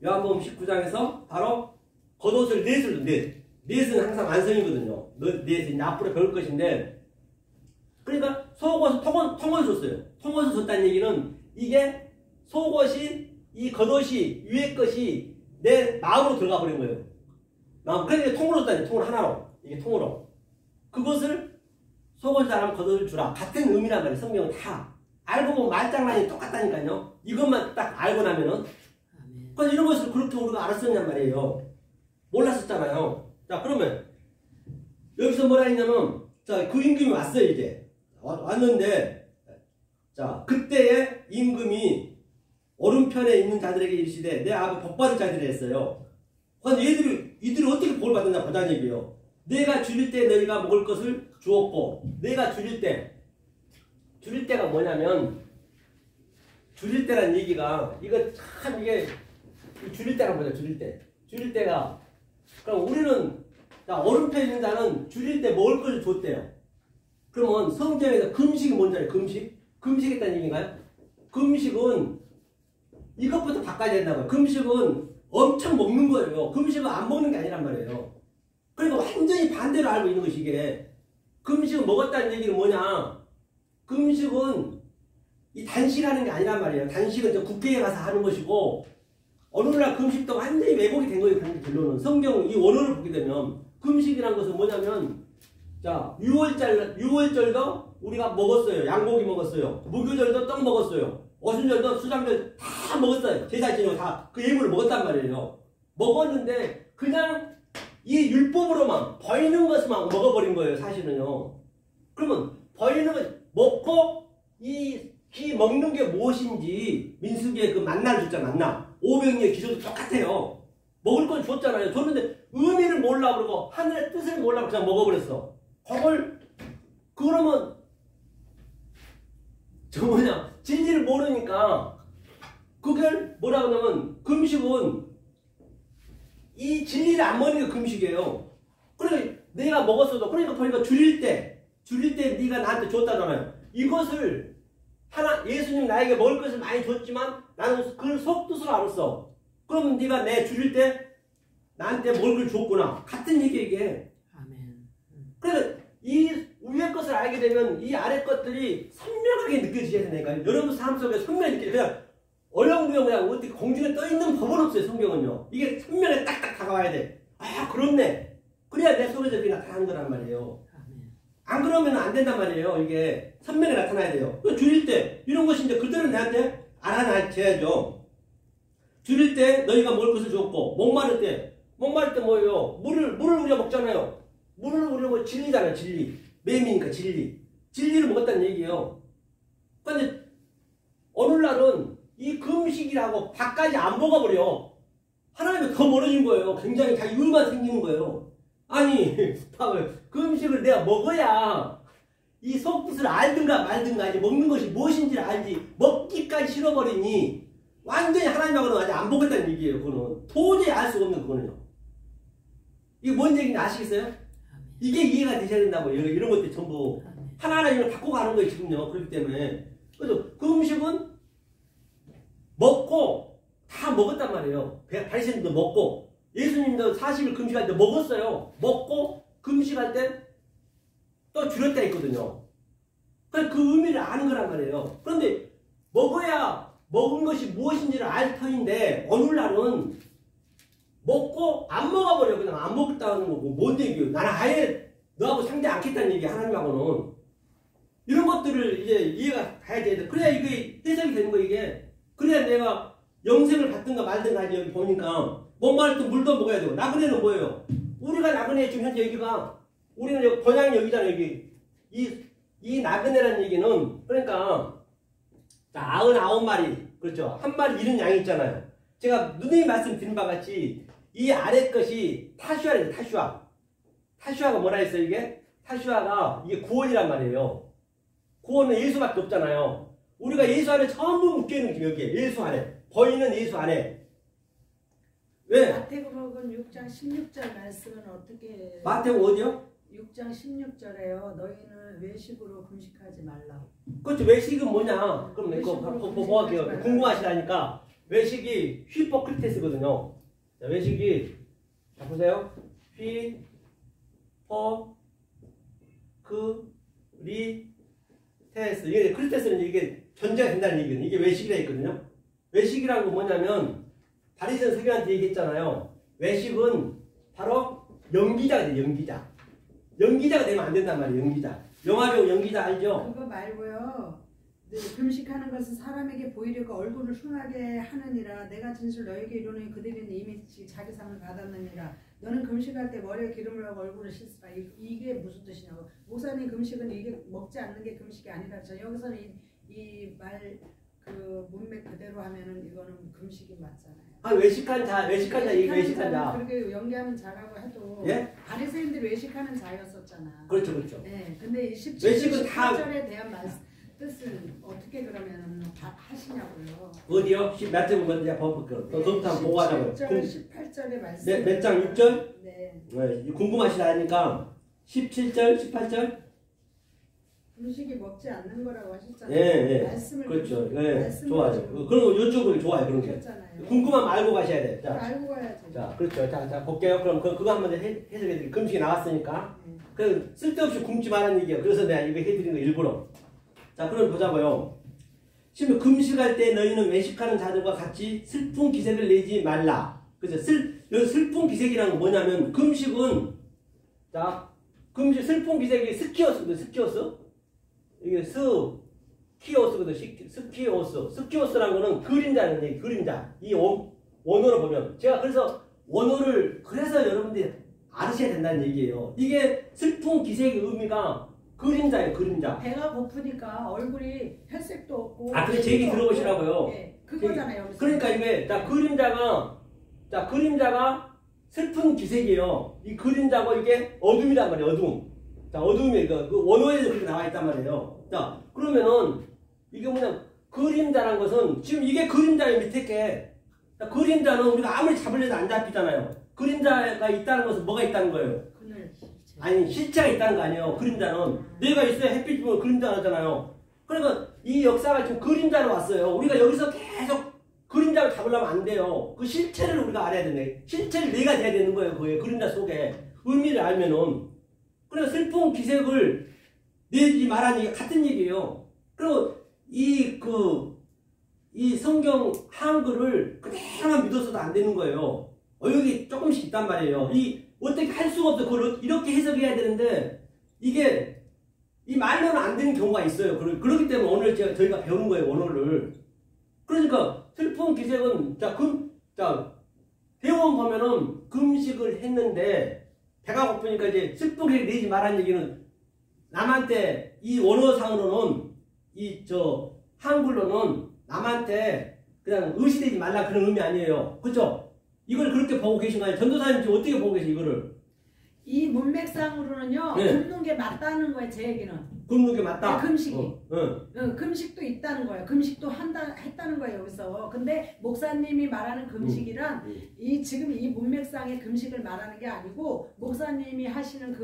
요한복음 19장에서 바로 겉옷을 넷은 항상 완성이거든요. 넷은 앞으로 배울 것인데, 그러니까 속옷을 통옷을 줬어요. 통옷을 줬다는 얘기는 이게 속옷이 이 겉옷이 위에 것이 내 마음으로 들어가 버린 거예요. 그러니까 통으로 줬다니. 통을 하나로. 이게 통으로. 그것을 속옷을 달라면 겉옷을 주라. 같은 의미란 말이에요. 성경은 다. 알고 보면 말장난이 똑같다니까요. 이것만 딱 알고 나면은. 그래서 이런 것을 그렇게 우리가 알았었냔 말이에요. 몰랐었잖아요. 자, 그러면 여기서 뭐라 했냐면, 자, 그 임금이 왔어요, 이제. 왔는데, 자, 그때의 임금이 오른편에 있는 자들에게 이르시되 내 아버지 복받을 자들이 했어요. 그런데 이들이 어떻게 복을 받았나 보자는 얘기예요. 내가 줄일 때 너희가 먹을 것을 주었고, 내가 줄일 때가 뭐냐면, 줄일 때란 얘기가, 이거 참 이게, 줄일 때란 뭐죠, 줄일 때가, 그럼 우리는, 오른편에 있는 자는 줄일 때 먹을 것을 줬대요. 그러면 성경에서 금식이 뭔지 알아요? 금식? 금식했다는 얘기인가요? 금식은 이것부터 바꿔야 된다고요. 금식은 엄청 먹는 거예요. 금식은 안 먹는 게 아니란 말이에요. 그러니까 완전히 반대로 알고 있는 것이 이게. 금식은 먹었다는 얘기는 뭐냐? 금식은 이 단식하는 게 아니란 말이에요. 단식은 저 국회에 가서 하는 것이고 어느 날 금식도 완전히 왜곡이 된 거예요. 결론은 성경 이 원어를 보게 되면 금식이란 것은 뭐냐면 자 6월절도 우리가 먹었어요. 양고기 먹었어요. 무교절도 떡 먹었어요. 어순절도 수장절 다 먹었어요. 제사 지내고 다 그 예물을 먹었단 말이에요. 먹었는데 그냥 이 율법으로만 보이는 것만 먹어버린 거예요. 사실은요. 그러면 보이는 것 먹고 이 먹는 게 무엇인지 민수기에 그 만나를 줬잖아. 만나 500리의 기조도 똑같아요. 먹을 건 줬잖아요. 줬는데 의미를 몰라 그러고 하늘의 뜻을 몰라 그냥 먹어버렸어. 그러면 저 뭐냐 진리를 모르니까 그걸 뭐라 그러냐면 금식은 이 진리를 안 먹는 게 금식이에요. 그러니까 내가 먹었어도 그러니까 보니까 줄일 때 네가 나한테 줬다잖아요. 이것을 예수님 나에게 먹을 것을 많이 줬지만 나는 그걸 속뜻으로 알았어. 그러면 네가 내 줄일 때 나한테 먹을 걸 줬구나. 같은 얘기 이게. 아멘. 그래서 이 위의 것을 알게 되면 이 아래 것들이 선명하게 느껴지게 되니까 여러분 삶 속에 선명하게 느껴져요. 그냥 어영부영 그냥 어떻게 공중에 떠있는 법은 없어요. 성경은요. 이게 선명하게 딱딱 다가와야 돼. 아 그렇네. 그래야 내 속에서 그게 나타나는 거란 말이에요. 안 그러면 안 된단 말이에요. 이게 선명하게 나타나야 돼요. 줄일 때 이런 것이 이제 그대로 내한테 알아놔야죠. 줄일 때 너희가 먹을 것을 줬고 목마를 때 뭐예요? 물을 우리가 먹잖아요. 물을 우리가 뭐 진리잖아요. 진리. 매미니까 진리를 먹었다는 얘기예요. 그런데 어느 날은 이 금식이라고 밥까지 안 먹어버려. 하나님은 더 멀어진 거예요. 굉장히 자기 의만 생기는 거예요. 아니 금식을 내가 먹어야 이 속뜻을 알든가 말든가 이제 먹는 것이 무엇인지를 알지 먹기까지 싫어버리니 완전히 하나님하고는 아직 안 보겠다는 얘기예요. 그거는 도저히 알 수가 없는 그거는요. 이게 뭔 얘기인지 아시겠어요? 이게 이해가 되셔야 된다고. 이런 것들 전부 하나하나 이걸 바꾸고 가는 거예요. 지금요. 그렇기 때문에 그래서 그 음식은 먹고 다 먹었단 말이에요. 바리새인도 먹고 예수님도 40일 금식할 때 먹었어요. 먹고 금식할 때 또 줄였다 했거든요. 그러니까 그 의미를 아는 거란 말이에요. 그런데 먹어야 먹은 것이 무엇인지를 알 터인데 어느 날은 먹고 안 먹어버려. 그냥 안 먹겠다는 거고 뭔 얘기예요. 나는 아예 너하고 상대 않겠다는 얘기 하나님하고는. 이런 것들을 이제 이해가 가야 돼. 그래야 이게 해석이 되는 거 이게. 그래야 내가 영생을 받든가 말든가 하지. 여기 보니까 목마를 때 물도 먹어야 되고 나그네는 뭐예요? 우리가 나그네 지금 현재 여기가 우리는 여기 번양이 여기잖아요. 여기 이 나그네라는 얘기는 그러니까 99마리 그렇죠. 한 마리 잃은 양이 있잖아요. 제가 누누이 말씀드린 바 같이 이 아래 것이 타슈아예요. 타슈아가 뭐라 했어요 이게? 타슈아가 이게 구원이란 말이에요. 구원은 예수밖에 없잖아요. 우리가 예수 안에 전부 묶여있는 게 여기에 예수 안에 보이는 예수 안에. 왜? 마태복음 6장 16절 말씀은 어떻게? 마태복음 어디요? 6장 16절에요. 너희는 외식으로 금식하지 말라고. 그렇죠. 외식은 뭐냐? 그럼 이거 뭐 할게요. 궁금하시다니까 외식이 휘포크리테스거든요. 자, 외식이 자 보세요. 휘포크리테스 이게 크리테스는 이게 전제가 된다는 얘기거든요. 이게 외식이라 했거든요. 외식이라는 건 뭐냐면 바리새인 서기관한테 얘기했잖아요. 외식은 바로 연기자가 돼요. 연기자가 되면 안 된단 말이에요. 영화배우 연기자 알죠? 그거 말고요. 네, 금식하는 것은 사람에게 보이려고 얼굴을 흉하게 하느니라. 내가 진실 너에게 이르노니 그들은 이미 자기 상을 받았느니라. 너는 금식할 때 머리에 기름을 하고 얼굴을 씻으라. 이게 무슨 뜻이냐고. 목사님 금식은 이게 먹지 않는 게 금식이 아니라 저 여기서는 이 말 그 문맥 그대로 하면은 이거는 금식이 맞잖아요. 외식한 자. 그렇게 연기하는 자라고 해도 예? 바리새인들이 외식하는 자였었잖아. 그렇죠. 네, 근데 이 17, 외식은 18절에 대한 뜻을 어떻게 그러면 하시냐고요. 어디요? 마태복음 먼저 볼게요. 그것부터 한번 보고 하자고요. 18절의 말씀. 몇 장 6절? 네. 궁금하시다 하니까 17절, 18절? 음식이 먹지 않는 거라고 하셨잖아요. 예. 말씀을 그렇죠. 예. 말씀을 좋아요. 그런 거 여쭤보기 좋아요. 그런 게. 하셨잖아요. 궁금하면 알고 가셔야 돼. 자, 알고 가야죠. 자, 그렇죠. 자, 볼게요. 그럼 그거 한번 해석해 드릴게요. 금식이 나왔으니까. 그 쓸데없이 굶지 말라는 얘기예요. 그래서 내가 이거 해드린 거 일부러. 자, 그럼 보자고요. 지금 금식할 때 너희는 외식하는 자들과 같이 슬픈 기색을 내지 말라. 그죠? 슬픈 기색이라는 건 뭐냐면 금식은 자, 금식 슬픈 기색이 스키오스거든. 스키오스. 이게 스키오스거든. 스키오스라는 거는 그림자는 얘기. 그림자. 이 원어를 보면 제가 그래서 원어를 그래서 여러분들이 알으셔야 된다는 얘기예요. 이게 슬픈 기색의 의미가 그림자예요. 그림자. 배가 고프니까 얼굴이 혈색도 없고. 아, 그래 제 얘기 들어보시라고요. 예, 그거잖아요. 여기서. 그러니까 이게 그림자가 슬픈 기색이에요. 이 그림자고 이게 어둠이란 말이에요. 어둠. 자, 어둠이 그 원어에서 그렇게 나와 있단 말이에요. 자, 그러면은 이게 뭐냐 그림자란 것은 지금 이게 그림자의 밑에 게 그림자는 우리가 아무리 잡으려도 안 잡히잖아요. 그림자가 있다는 것은 뭐가 있다는 거예요? 그늘 실체. 아니 실체가 있다는 거 아니에요. 그림자는 내가 있어야 햇빛 보면 그림자 나잖아요. 그러니까 이 역사가 지금 그림자로 왔어요. 우리가 여기서 계속 그림자를 잡으려면 안 돼요. 그 실체를 우리가 알아야 되네. 실체를 내가 돼야 되는 거예요. 그의 그림자 속에 의미를 알면은. 그래서 슬픈 기색을 내지 말라는 얘기가 같은 얘기예요. 그리고 이 성경 한글을 그대로만 믿어서도 안 되는 거예요. 여기 조금씩 있단 말이에요. 어떻게 할 수가 없어. 그걸 이렇게 해석해야 되는데, 이게, 이 말로는 안 되는 경우가 있어요. 그렇기 때문에 오늘 저희가 배우는 거예요, 원어를. 그러니까, 슬픈 기색은, 대원 보면은 금식을 했는데, 배가 고프니까 이제 슬프게 내지 말라는 얘기는, 남한테, 이 원어상으로는, 한글로는 남한테 그냥 의시되지 말라 그런 의미 아니에요. 그죠? 이걸 그렇게 보고 계신 거 아니에요? 전도사님 지금 어떻게 보고 계세요, 이거를? 이 문맥상으로는요, 네. 굶는 게 맞다는 거예요, 제 얘기는. 굶는 게 맞다? 네, 금식이. 응. 금식도 있다는 거예요. 금식도 했다는 거예요, 여기서. 근데 목사님이 말하는 금식이란 지금 이 문맥상의 금식을 말하는 게 아니고, 목사님이 하시는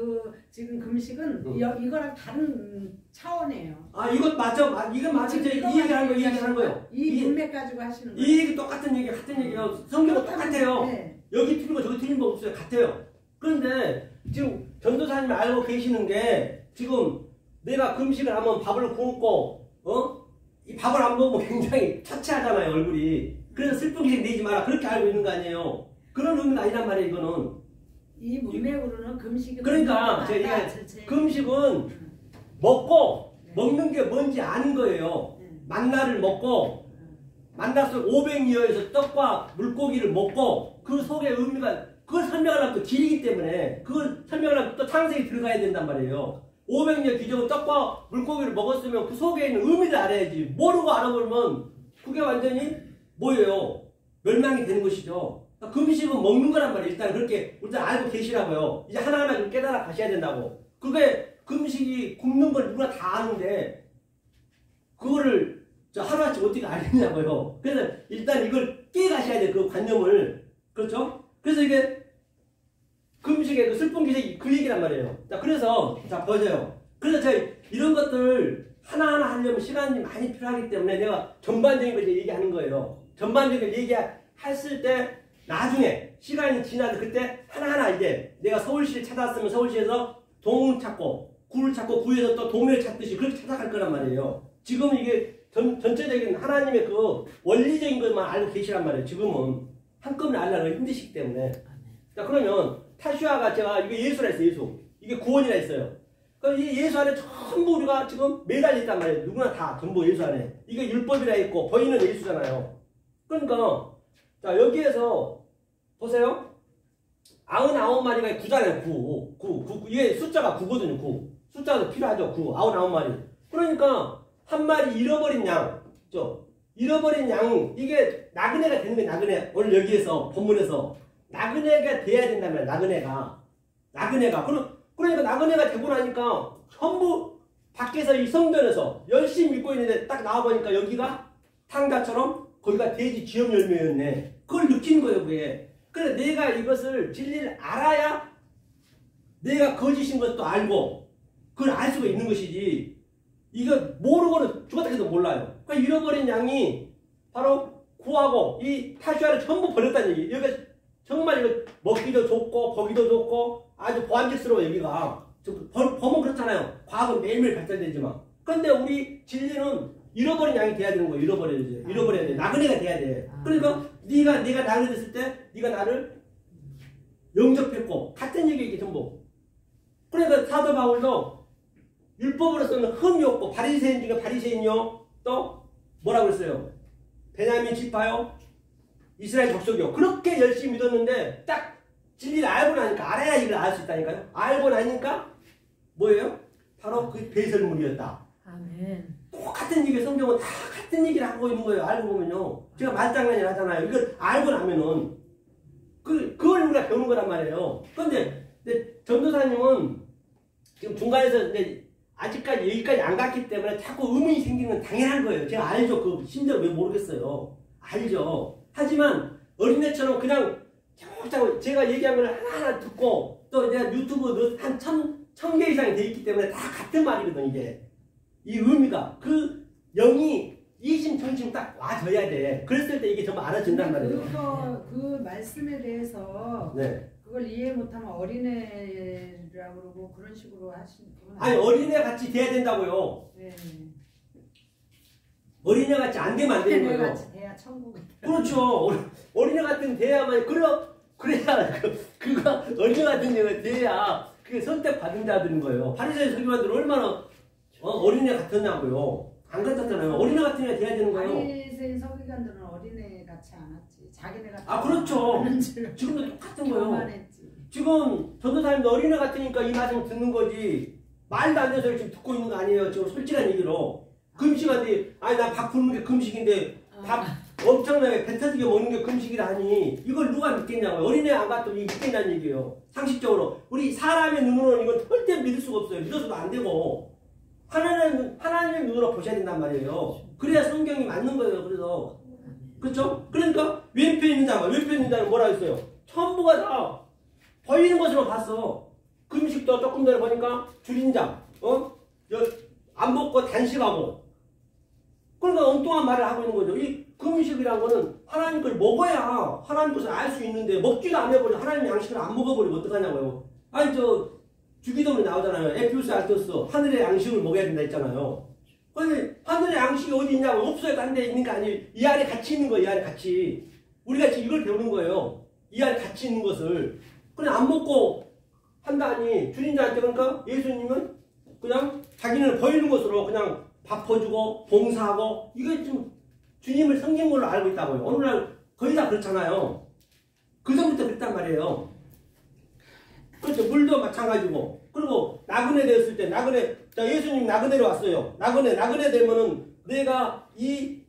지금 금식은 이거랑 다른 차원이에요. 아, 이것 맞죠? 이건 맞죠? 이 얘기하는 거예요. 이 문맥 가지고 하시는 거예요. 이 얘기 같은 얘기예요. 성경은 똑같아요. 네. 여기 틀린 거 저기 틀린 거 없어요. 같아요. 그런데 지금 전도사님이 알고 계시는 게 지금 내가 금식을 하면 밥을 굶고 이 밥을 안 먹으면 굉장히 처치하잖아요, 얼굴이. 그래서 슬픈 기색 내지 마라. 그렇게 알고 있는 거 아니에요. 그런 의미가 아니란 말이에요, 이거는. 이 문맥으로는 금식이 그러니까 제가 금식은 먹는 게 뭔지 아는 거예요. 만나를 먹고 만나 속 500여에서 떡과 물고기를 먹고 그 속의 의미가 그걸 설명하려면 또 길이기 때문에 그걸 설명하려면 또 창세기 들어가야 된단 말이에요. 500년 기적은 떡과 물고기를 먹었으면 그 속에 있는 의미를 알아야지. 모르고 알아보면 그게 완전히 뭐예요? 멸망이 되는 것이죠. 금식은 먹는 거란 말이에요. 일단 그렇게 일단 알고 계시라고요. 이제 하나하나 좀 깨달아 가셔야 된다고. 그게 금식이 굶는 걸 누가 다 아는데 그거를 하루아침 어떻게 알겠냐고요. 그래서 일단 이걸 깨 가셔야 돼요. 그 관념을. 그렇죠? 그래서 이게 금식의 그 슬픈 기색이 그 얘기란 말이에요. 자, 그래서 보세요. 그래서 제가 이런 것들 하나하나 하려면 시간이 많이 필요하기 때문에 내가 전반적인 걸 이제 얘기하는 거예요. 전반적인 걸 얘기했을 때 나중에 시간이 지나도 그때 하나하나 이제 내가 서울시를 찾았으면 서울시에서 동을 찾고 구를 찾고 구에서 또 동을 찾듯이 그렇게 찾아갈 거란 말이에요. 지금 이게 전체적인 하나님의 그 원리적인 것만 알고 계시란 말이에요. 지금은 한꺼번에 알려면 힘드시기 때문에. 자, 그러면 타슈아가 제가 이게 예수라 했어요. 예수. 이게 구원이라 했어요. 그럼 이 예수 안에 전부 우리가 지금 매달려 있단 말이에요. 누구나 다 전부 예수 안에. 이게 율법이라 했고 보이는 예수잖아요. 그러니까 자, 여기에서 보세요. 99마리가 9잖아요. 9. 이게 숫자가 9거든요. 9. 숫자도 필요하죠. 9. 99마리. 그러니까 한 마리 잃어버린 양. 잃어버린 양. 이게 나그네가 되는 거예요. 나그네. 오늘 여기에서 본문에서 나그네가 돼야 된단 말이에요. 나그네가. 그러니까 나그네가 되고 나니까 전부 밖에서 이 성전에서 열심히 믿고 있는데 딱 나와보니까 여기가 탕자처럼 거기가 돼지 지엄 열매였네. 그걸 느낀 거예요. 그게. 그래 내가 이것을 진리를 알아야 내가 거짓인 것도 알고 그걸 알 수가 있는 것이지. 이거 모르고는 죽었다 해도 몰라요. 그러니까 잃어버린 양이 바로 구하고 이 타슈아를 전부 버렸다는 얘기. 여기가 정말 이거 먹기도 좋고 보기도 좋고 아주 보안직스러워 여기가. 범은 그렇잖아요. 과학은 매일매일 발전되지만. 그런데 우리 진리는 잃어버린 양이 돼야 되는 거예요. 잃어버려야 돼. 나그네가 돼야 돼. 그러니까 내가 나그네 됐을 때 네가 나를 영접했고 같은 얘기 이게 전부. 그러니까 사도 바울도 율법으로서는 흠이 없고 바리새인 중에 바리새인이요 또 뭐라고 그랬어요? 베냐민 지파요 이스라엘 족속이요. 그렇게 열심히 믿었는데 딱 진리를 알고 나니까 알아야 이걸 알 수 있다니까요. 알고 나니까 뭐예요? 바로 그 배설물이었다. 아멘. 똑같은 얘기 성경은 다 같은 얘기를 하고 있는 거예요. 알고 보면요. 제가 말장난이 하잖아요. 이걸 알고 나면은 그걸 우리가 배우는 거란 말이에요. 그런데 전도사님은 지금 중간에서 이제 아직까지 여기까지 안 갔기 때문에 자꾸 의문이 생기는 건 당연한 거예요. 제가 알죠. 그 심지어 왜 모르겠어요. 알죠. 하지만 어린애처럼 그냥 자꾸 제가 얘기한 걸 하나하나 듣고 또 내가 유튜브 한 1000개 이상이 돼 있기 때문에 다 같은 말이거든 이게. 이 의미가 그 영이 이심청심 딱 와줘야 돼. 그랬을 때 이게 정말 알아진단 말이에요. 그 말씀에 대해서 네. 그걸 이해 못하면 어린애라고 그러고 그런 식으로 하시는 건 아니 어린애 같이 돼야 된다고요. 네. 어린애 같이 안 되면 안 되는 거예요. 어린애 같이 돼야 천국이. 그렇죠. 어린애 같은 돼야만 그래야 그거 어린애 같은 애가 돼야 그게 선택받은 자들인 거예요. 바리새인 서기관들은 얼마나 어린애 같았냐고요. 안 같았잖아요. 어린애 같은 애가 돼야 되는 거예요. 바리새인 서기관들은 어린애 같지 않았지. 자기네 같이. 그렇죠. 지금도 똑같은 거예요. 지금 전도사님도 어린애 같으니까 이 말씀 듣는 거지. 말도 안 되는 소리 지금 듣고 있는 거 아니에요. 지금 솔직한 얘기로. 금식한데 아니 나 밥 굶는 게 금식인데 밥 엄청나게 배 터지게 먹는 게 금식이라니 이걸 누가 믿겠냐고요. 어린애 안 갔더니 믿겠냐는 얘기예요. 상식적으로. 우리 사람의 눈으로는 이건 절대 믿을 수가 없어요. 믿어서도 안 되고. 하나님의 눈으로 보셔야 된단 말이에요. 그래야 성경이 맞는 거예요. 그래서. 그렇죠? 그러니까 왼편에 있는 자는 뭐라 했어요? 전부가 다 보이는 것으로 봤어. 금식도 조금 전에 보니까 줄인 자. 안 먹고 단식하고. 그러니까 엉뚱한 말을 하고 있는 거죠. 이 금식이라는 거는 하나님 걸 먹어야 하나님 것을 알 수 있는데 먹지도 안 해버리고 하나님 양식을 안 먹어버리면 어떡하냐고요. 아니 주기도문에 나오잖아요. 에피우스 알토스 하늘의 양식을 먹어야 된다 했잖아요. 근데 하늘의 양식이 어디 있냐고. 없어요. 딴 데 있는 게 아니에요. 이 안에 같이 있는 거예요. 이 안에 같이. 우리가 지금 이걸 배우는 거예요. 이 안에 같이 있는 것을. 그냥 안 먹고 한다니 줄인 자한테 그러니까 예수님은 그냥 자기는 보이는 것으로 그냥 밥 퍼주고 봉사하고 이게 좀 주님을 섬긴 걸로 알고 있다고요. 오늘날 거의 다 그렇잖아요. 그 전부터 그랬단 말이에요. 그렇죠. 물도 마찬가지고. 그리고 나그네 되었을 때 자 예수님 나그네로 왔어요. 나그네 되면은 내가 이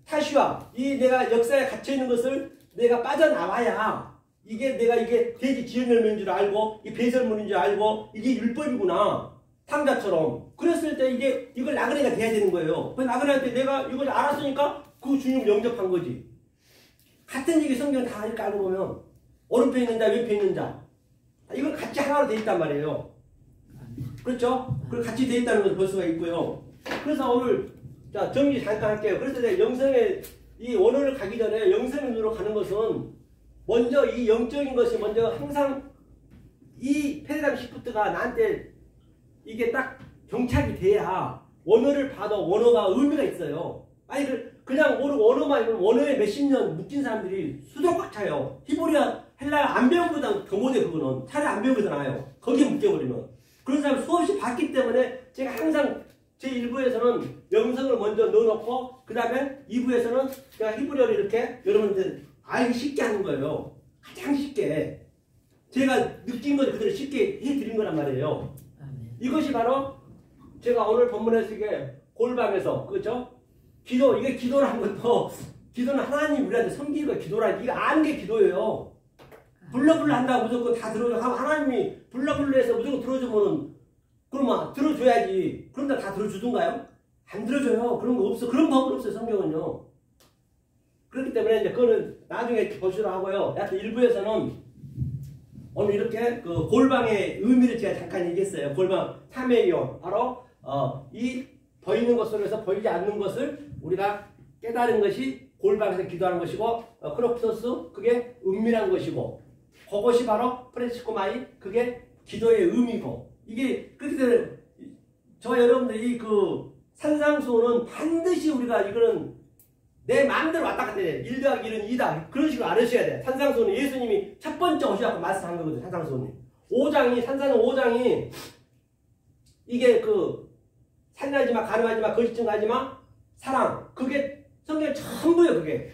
타시와 이 내가 역사에 갇혀 있는 것을 내가 빠져나와야 이게 돼지 지은 열매인 줄 알고 이 배설물인 줄 알고 이게 율법이구나. 탕자처럼. 그랬을 때 이걸 나그네가 돼야 되는 거예요. 그 나그네한테 내가 이걸 알았으니까 그 주님을 영접한 거지. 같은 얘기 성경 다 이렇게 알고 보면 오른편에 있는 자, 왼편에 있는 자. 이걸 같이 하나로 돼 있단 말이에요. 그렇죠? 그리고 같이 돼 있다는 것을 볼 수가 있고요. 그래서 오늘 자 정리 잠깐 할게요. 그래서 내가 영성의 이 원어를 가기 전에 영성의 눈으로 가는 것은 먼저 이 영적인 것이 먼저 항상 이 패러다임 시프트가 나한테 이게 딱 정착이 돼야 원어를 봐도 원어가 의미가 있어요. 아니 그냥 모르고 원어만 있으면 원어에 몇십 년 묶인 사람들이 수두룩 차요. 히브리어 헬라어 안 배운 것보다 더 못해 그거는. 차라리 안 배운 게 더 나아요. 거기에 묶여버리면. 그런 사람 수없이 봤기 때문에 제가 항상 제 1부에서는 영성을 먼저 넣어놓고 그 다음에 2부에서는 제가 히브리어를 이렇게 여러분들 알기 쉽게 하는 거예요. 가장 쉽게. 제가 느낀 걸 그대로 쉽게 해드린 거란 말이에요. 이것이 바로 제가 오늘 본문에서 이게 골방에서 그렇죠? 이게 기도라는 것도 기도는 하나님 우리한테 섬기고 기도라 이거 아는 게 기도예요. 불러불러 한다고 무조건 다 들어줘. 하나님이 불러불러 해서 무조건 들어주면은 그러면 들어줘야지. 그런데 다 들어주던가요? 안 들어줘요. 그런 거 없어. 그런 법은 없어요. 성경은요. 그렇기 때문에 이제 그거는 나중에 보시라 하고요. 하여튼 일부에서는 오늘 이렇게 그 골방의 의미를 제가 잠깐 얘기했어요. 골방 타메이온 바로 이 보이는 것 속에서 보이지 않는 것을 우리가 깨달은 것이 골방에서 기도하는 것이고 크로프토스 그게 은밀한 것이고 그것이 바로 프레시코마이 그게 기도의 의미고 이게 그렇게 저 여러분들이 그 산상수호는 반드시 우리가 이거는 내 마음대로 왔다 갔다 해. 1 더하기 1은 2다. 그런 식으로 알으셔야 돼. 산상수호는 예수님이 첫 번째 오셔서 말씀한 거거든. 산상수호는. 5장이 산상수 5장이 이게 그 살인하지마 가늠하지마 거짓 증거하지마 사랑 그게 성경 전부예요. 그게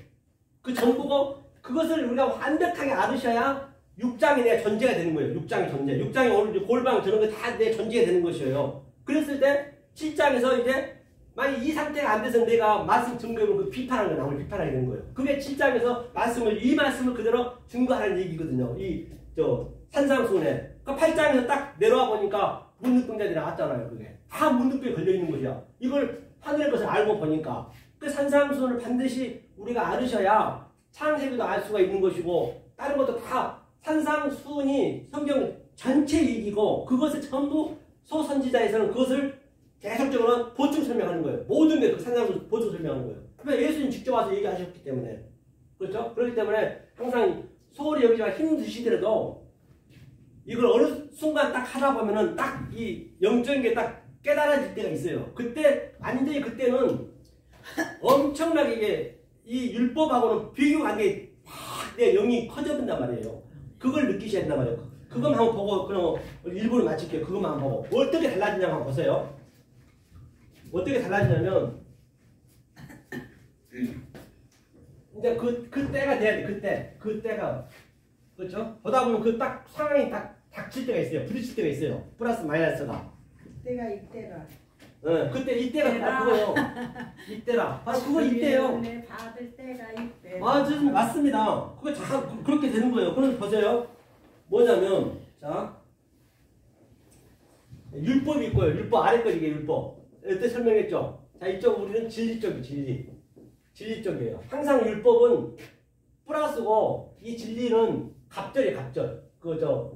그 전부고 그것을 우리가 완벽하게 알으셔야 6장이 내 전제가 되는 거예요. 6장이 전제. 6장이 오늘 골방 저런 거 다 내 전제가 되는 것이에요. 그랬을 때 7장에서 이제 만약 이 상태가 안 돼서 내가 말씀 증거를 그 비판하는 거 나오면 비판하게 되는 거예요. 그게 7장에서 이 말씀을 그대로 증거하는 얘기거든요. 산상수훈에. 그 8장에서 딱 내려와 보니까 문득병자들이 나왔잖아요. 그게 다 문득병에 걸려 있는 것이야. 이걸 하늘의 것을 알고 보니까 그 산상수훈을 반드시 우리가 알으셔야 창세기도 알 수가 있는 것이고 다른 것도 다 산상수훈이 성경 전체 얘기고 그것을 전부 소선지자에서는 그것을 계속적으로 보충 설명하는 거예요. 모든 게 그 산상수훈 보충 설명하는 거예요. 그러니까 예수님 직접 와서 얘기하셨기 때문에 그렇죠? 그렇기 때문에 항상 소홀히 여기지만 힘드시더라도 이걸 어느 순간 딱 하다 보면은 딱 이 영적인 게 딱 깨달아질 때가 있어요. 그때 완전히 그때는 엄청나게 이게 이 율법하고는 비교가 안 돼. 막 내 영이 커져든단 말이에요. 그걸 느끼셔야 된단 말이에요. 그것만 한번 보고 그럼 일부러 마칠게요. 그것만 한번 보고 어떻게 달라지냐 한번 보세요. 어떻게 달라지냐면 이제 그 때가 돼야 돼. 그 때가 그렇죠? 보다 보면 그 딱 상황이 딱 닥칠 때가 있어요. 부딪힐 때가 있어요. 플러스 마이너스가. 그때가 이때라. 그때 이때가 바로 그거요. 이때라. 바로 그거 이때요. 받을 때가 이때. 맞습니다. 그거 자 그렇게 되는 거예요. 그럼 보세요. 뭐냐면 자 율법이 있고요. 율법 아래 거 이게 율법. 이때 설명했죠. 자 이쪽 우리는 진리 쪽이 진리 쪽이에요. 항상 율법은 플러스고 이 진리는 갑절이에요. 갑절.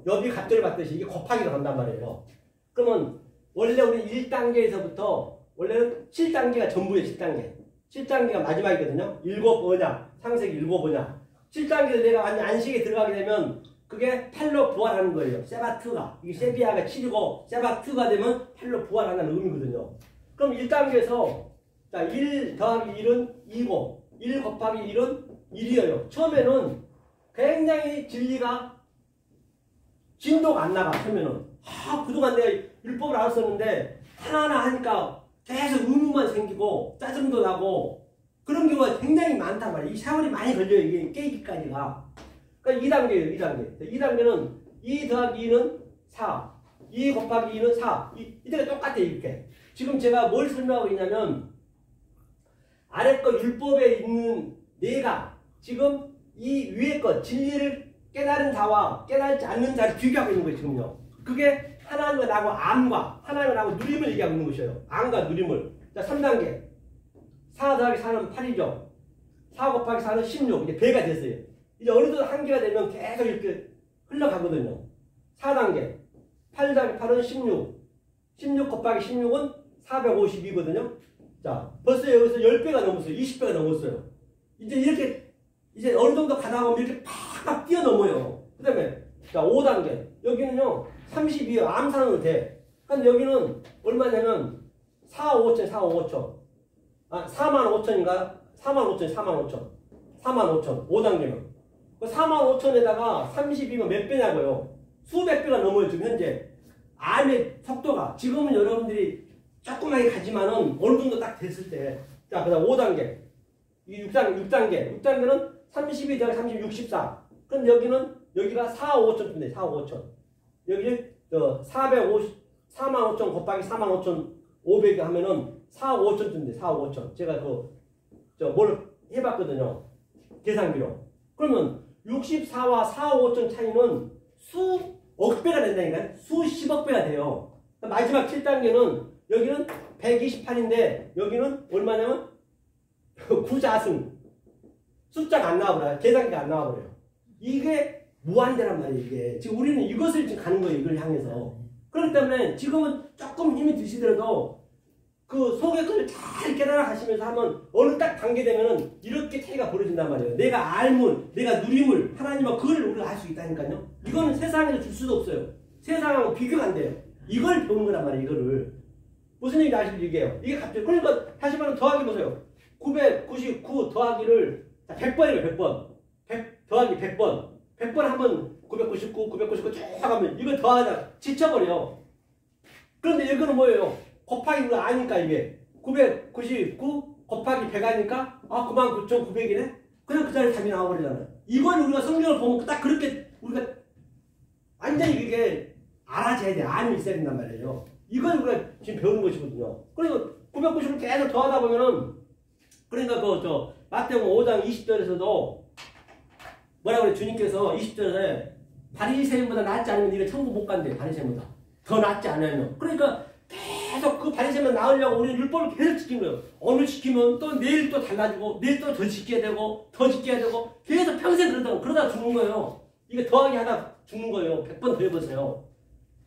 여비 갑절을 받듯이 이게 곱하기로 간단 말이에요. 그러면 원래 우리 1단계에서부터 원래는 7단계가 전부예요. 7단계. 7단계가 마지막이거든요. 일곱 뭐냐? 창세기 일곱 뭐냐? 7단계에서 내가 완전 안식에 들어가게 되면 그게 8로 부활하는 거예요. 세바트가. 이게 세비야가 7이고 세바트가 되면 8로 부활하는 의미거든요. 그럼 1단계에서 자, 1 더하기 1은 2고 1 곱하기 1은 1이에요. 처음에는 굉장히 진리가 진도가 안 나가. 처음에는 그동안 내가 율법을 알았었는데 하나하나 하니까 계속 의무만 생기고 짜증도 나고 그런 경우가 굉장히 많단 말이에요. 이 세월이 많이 걸려요. 이게 깨기까지가. 그러니까 2단계예요. 2단계. 2단계는 2 더하기 2는 4. 2 곱하기 2는 4. 이때가 똑같아요. 이렇게. 지금 제가 뭘 설명하고 있냐면 아래 거 율법에 있는 내가 지금 이 위에 것 진리를 깨달은 자와 깨달지 않는 자를 비교하고 있는 거예요. 지금요. 그게 하나님과 나하고 암과 하나님과 나하고 누림을 얘기하고 있는 것이에요. 암과 누림을. 자 3단계 4 더하기 4는 8이죠. 4 곱하기 4는 16. 이제 배가 됐어요. 이제 어느 정도 한계가 되면 계속 이렇게 흘러가거든요. 4단계 8 더하기 8은 16. 16 곱하기 16은 452거든요. 자 벌써 여기서 10배가 넘었어요. 20배가 넘었어요. 이제 이렇게 이제 어느 정도 가다 보면 이렇게 팍팍 뛰어넘어요. 그 다음에 자 5단계 여기는요 32요. 암산으로 돼. 근데 여기는 얼마냐면 4,5천 4,5천 45,000인가 45,000 5단계는 그 45,000에다가 32면 몇 배냐고요. 수백 배가 넘어요. 지금 현재 암의 속도가. 지금은 여러분들이 조그맣게 가지만은 어느 정도 딱 됐을 때 자 그 다음 5단계 이 6단계는 32 더하기 30 64. 그럼 여기가 4,5천 돼. 4,5천. 여기 45,000 곱하기 45,500 하면은 4,5천 돼. 4,5천. 제가 뭘 해봤거든요. 계산기로. 그러면 64와 4,5천 차이는 수억 배가 된다니까요. 수십억 배가 돼요. 마지막 7단계는 여기는 128인데 여기는 얼마냐면 구자승. 숫자가 안 나와버려요. 계산기가 안 나와버려요. 이게 무한대란 말이에요. 이게. 지금 우리는 이것을 지금 가는 거예요. 이걸 향해서. 그렇기 때문에 지금은 조금 힘이 드시더라도 그 속의 것을 잘 깨달아 가시면서 하면 어느 딱 단계 되면은 이렇게 차이가 벌어진단 말이에요. 내가 알물, 내가 누림을 하나님과 그걸 우리가 알 수 있다니까요. 이거는 세상에서 줄 수도 없어요. 세상하고 비교가 안 돼요. 이걸 배우는 거란 말이에요. 이거를. 무슨 얘기인지 아시죠? 이게요. 이게 갑자기 그러니까 다시 말하면 더하기 보세요. 999 더하기를 100번이에요. 100번. 100 더하기 100번. 100번 하면 999, 999 쭉 하면 이걸 더하자 지쳐버려. 그런데 이거는 뭐예요? 곱하기 우리가 아니까 이게 999 곱하기 100 하니까 99,900이네? 그냥 그 자리에 답이 나와버리잖아요. 이걸 우리가 성경을 보면 딱 그렇게 우리가 완전히 이게 알아져야 돼. 안이 있어야 된단 말이에요. 이걸 우리가 지금 배우는 것이거든요. 그래서 990을 계속 더하다 보면은 그러니까 마태복음 5장 20절에서도 뭐라고 그래? 주님께서 20절에 바리새인보다 낫지 않으면 네가 천국 못 간대. 바리새인보다 더 낫지 않으면. 그러니까 계속 그 바리새인만 나으려고 우리는 율법을 계속 지킨 거예요. 오늘 지키면 또 내일 또 달라지고 내일 또 더 지켜야 되고 더 지켜야 되고 계속 평생 그러다 죽는 거예요. 이게 더하기 하다 죽는 거예요. 100번 더 해보세요.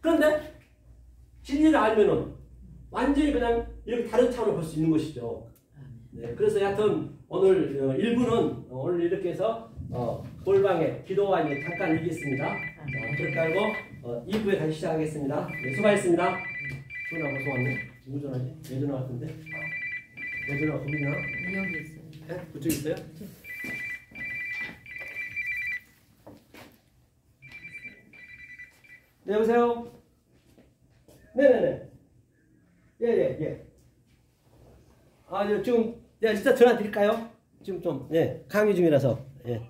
그런데 진리를 알면은 완전히 그냥 이렇게 다른 차원을 볼 수 있는 것이죠. 네, 그래서 여하튼 오늘 1부는 오늘 이렇게 해서 볼방에 기도와 이제 잠깐 얘기했습니다. 자, 그렇게 하고 2부에 다시 시작하겠습니다. 네, 수고하셨습니다. 전화 벌써 왔네. 누구 전화지? 내 전화 같은데? 내 전화 거기 있나? 여기 있어요. 네? 그쪽 있어요? 네, 여보세요? 네네네. 예. 지금, 진짜 전화 드릴까요? 지금 좀, 강의 중이라서, 예.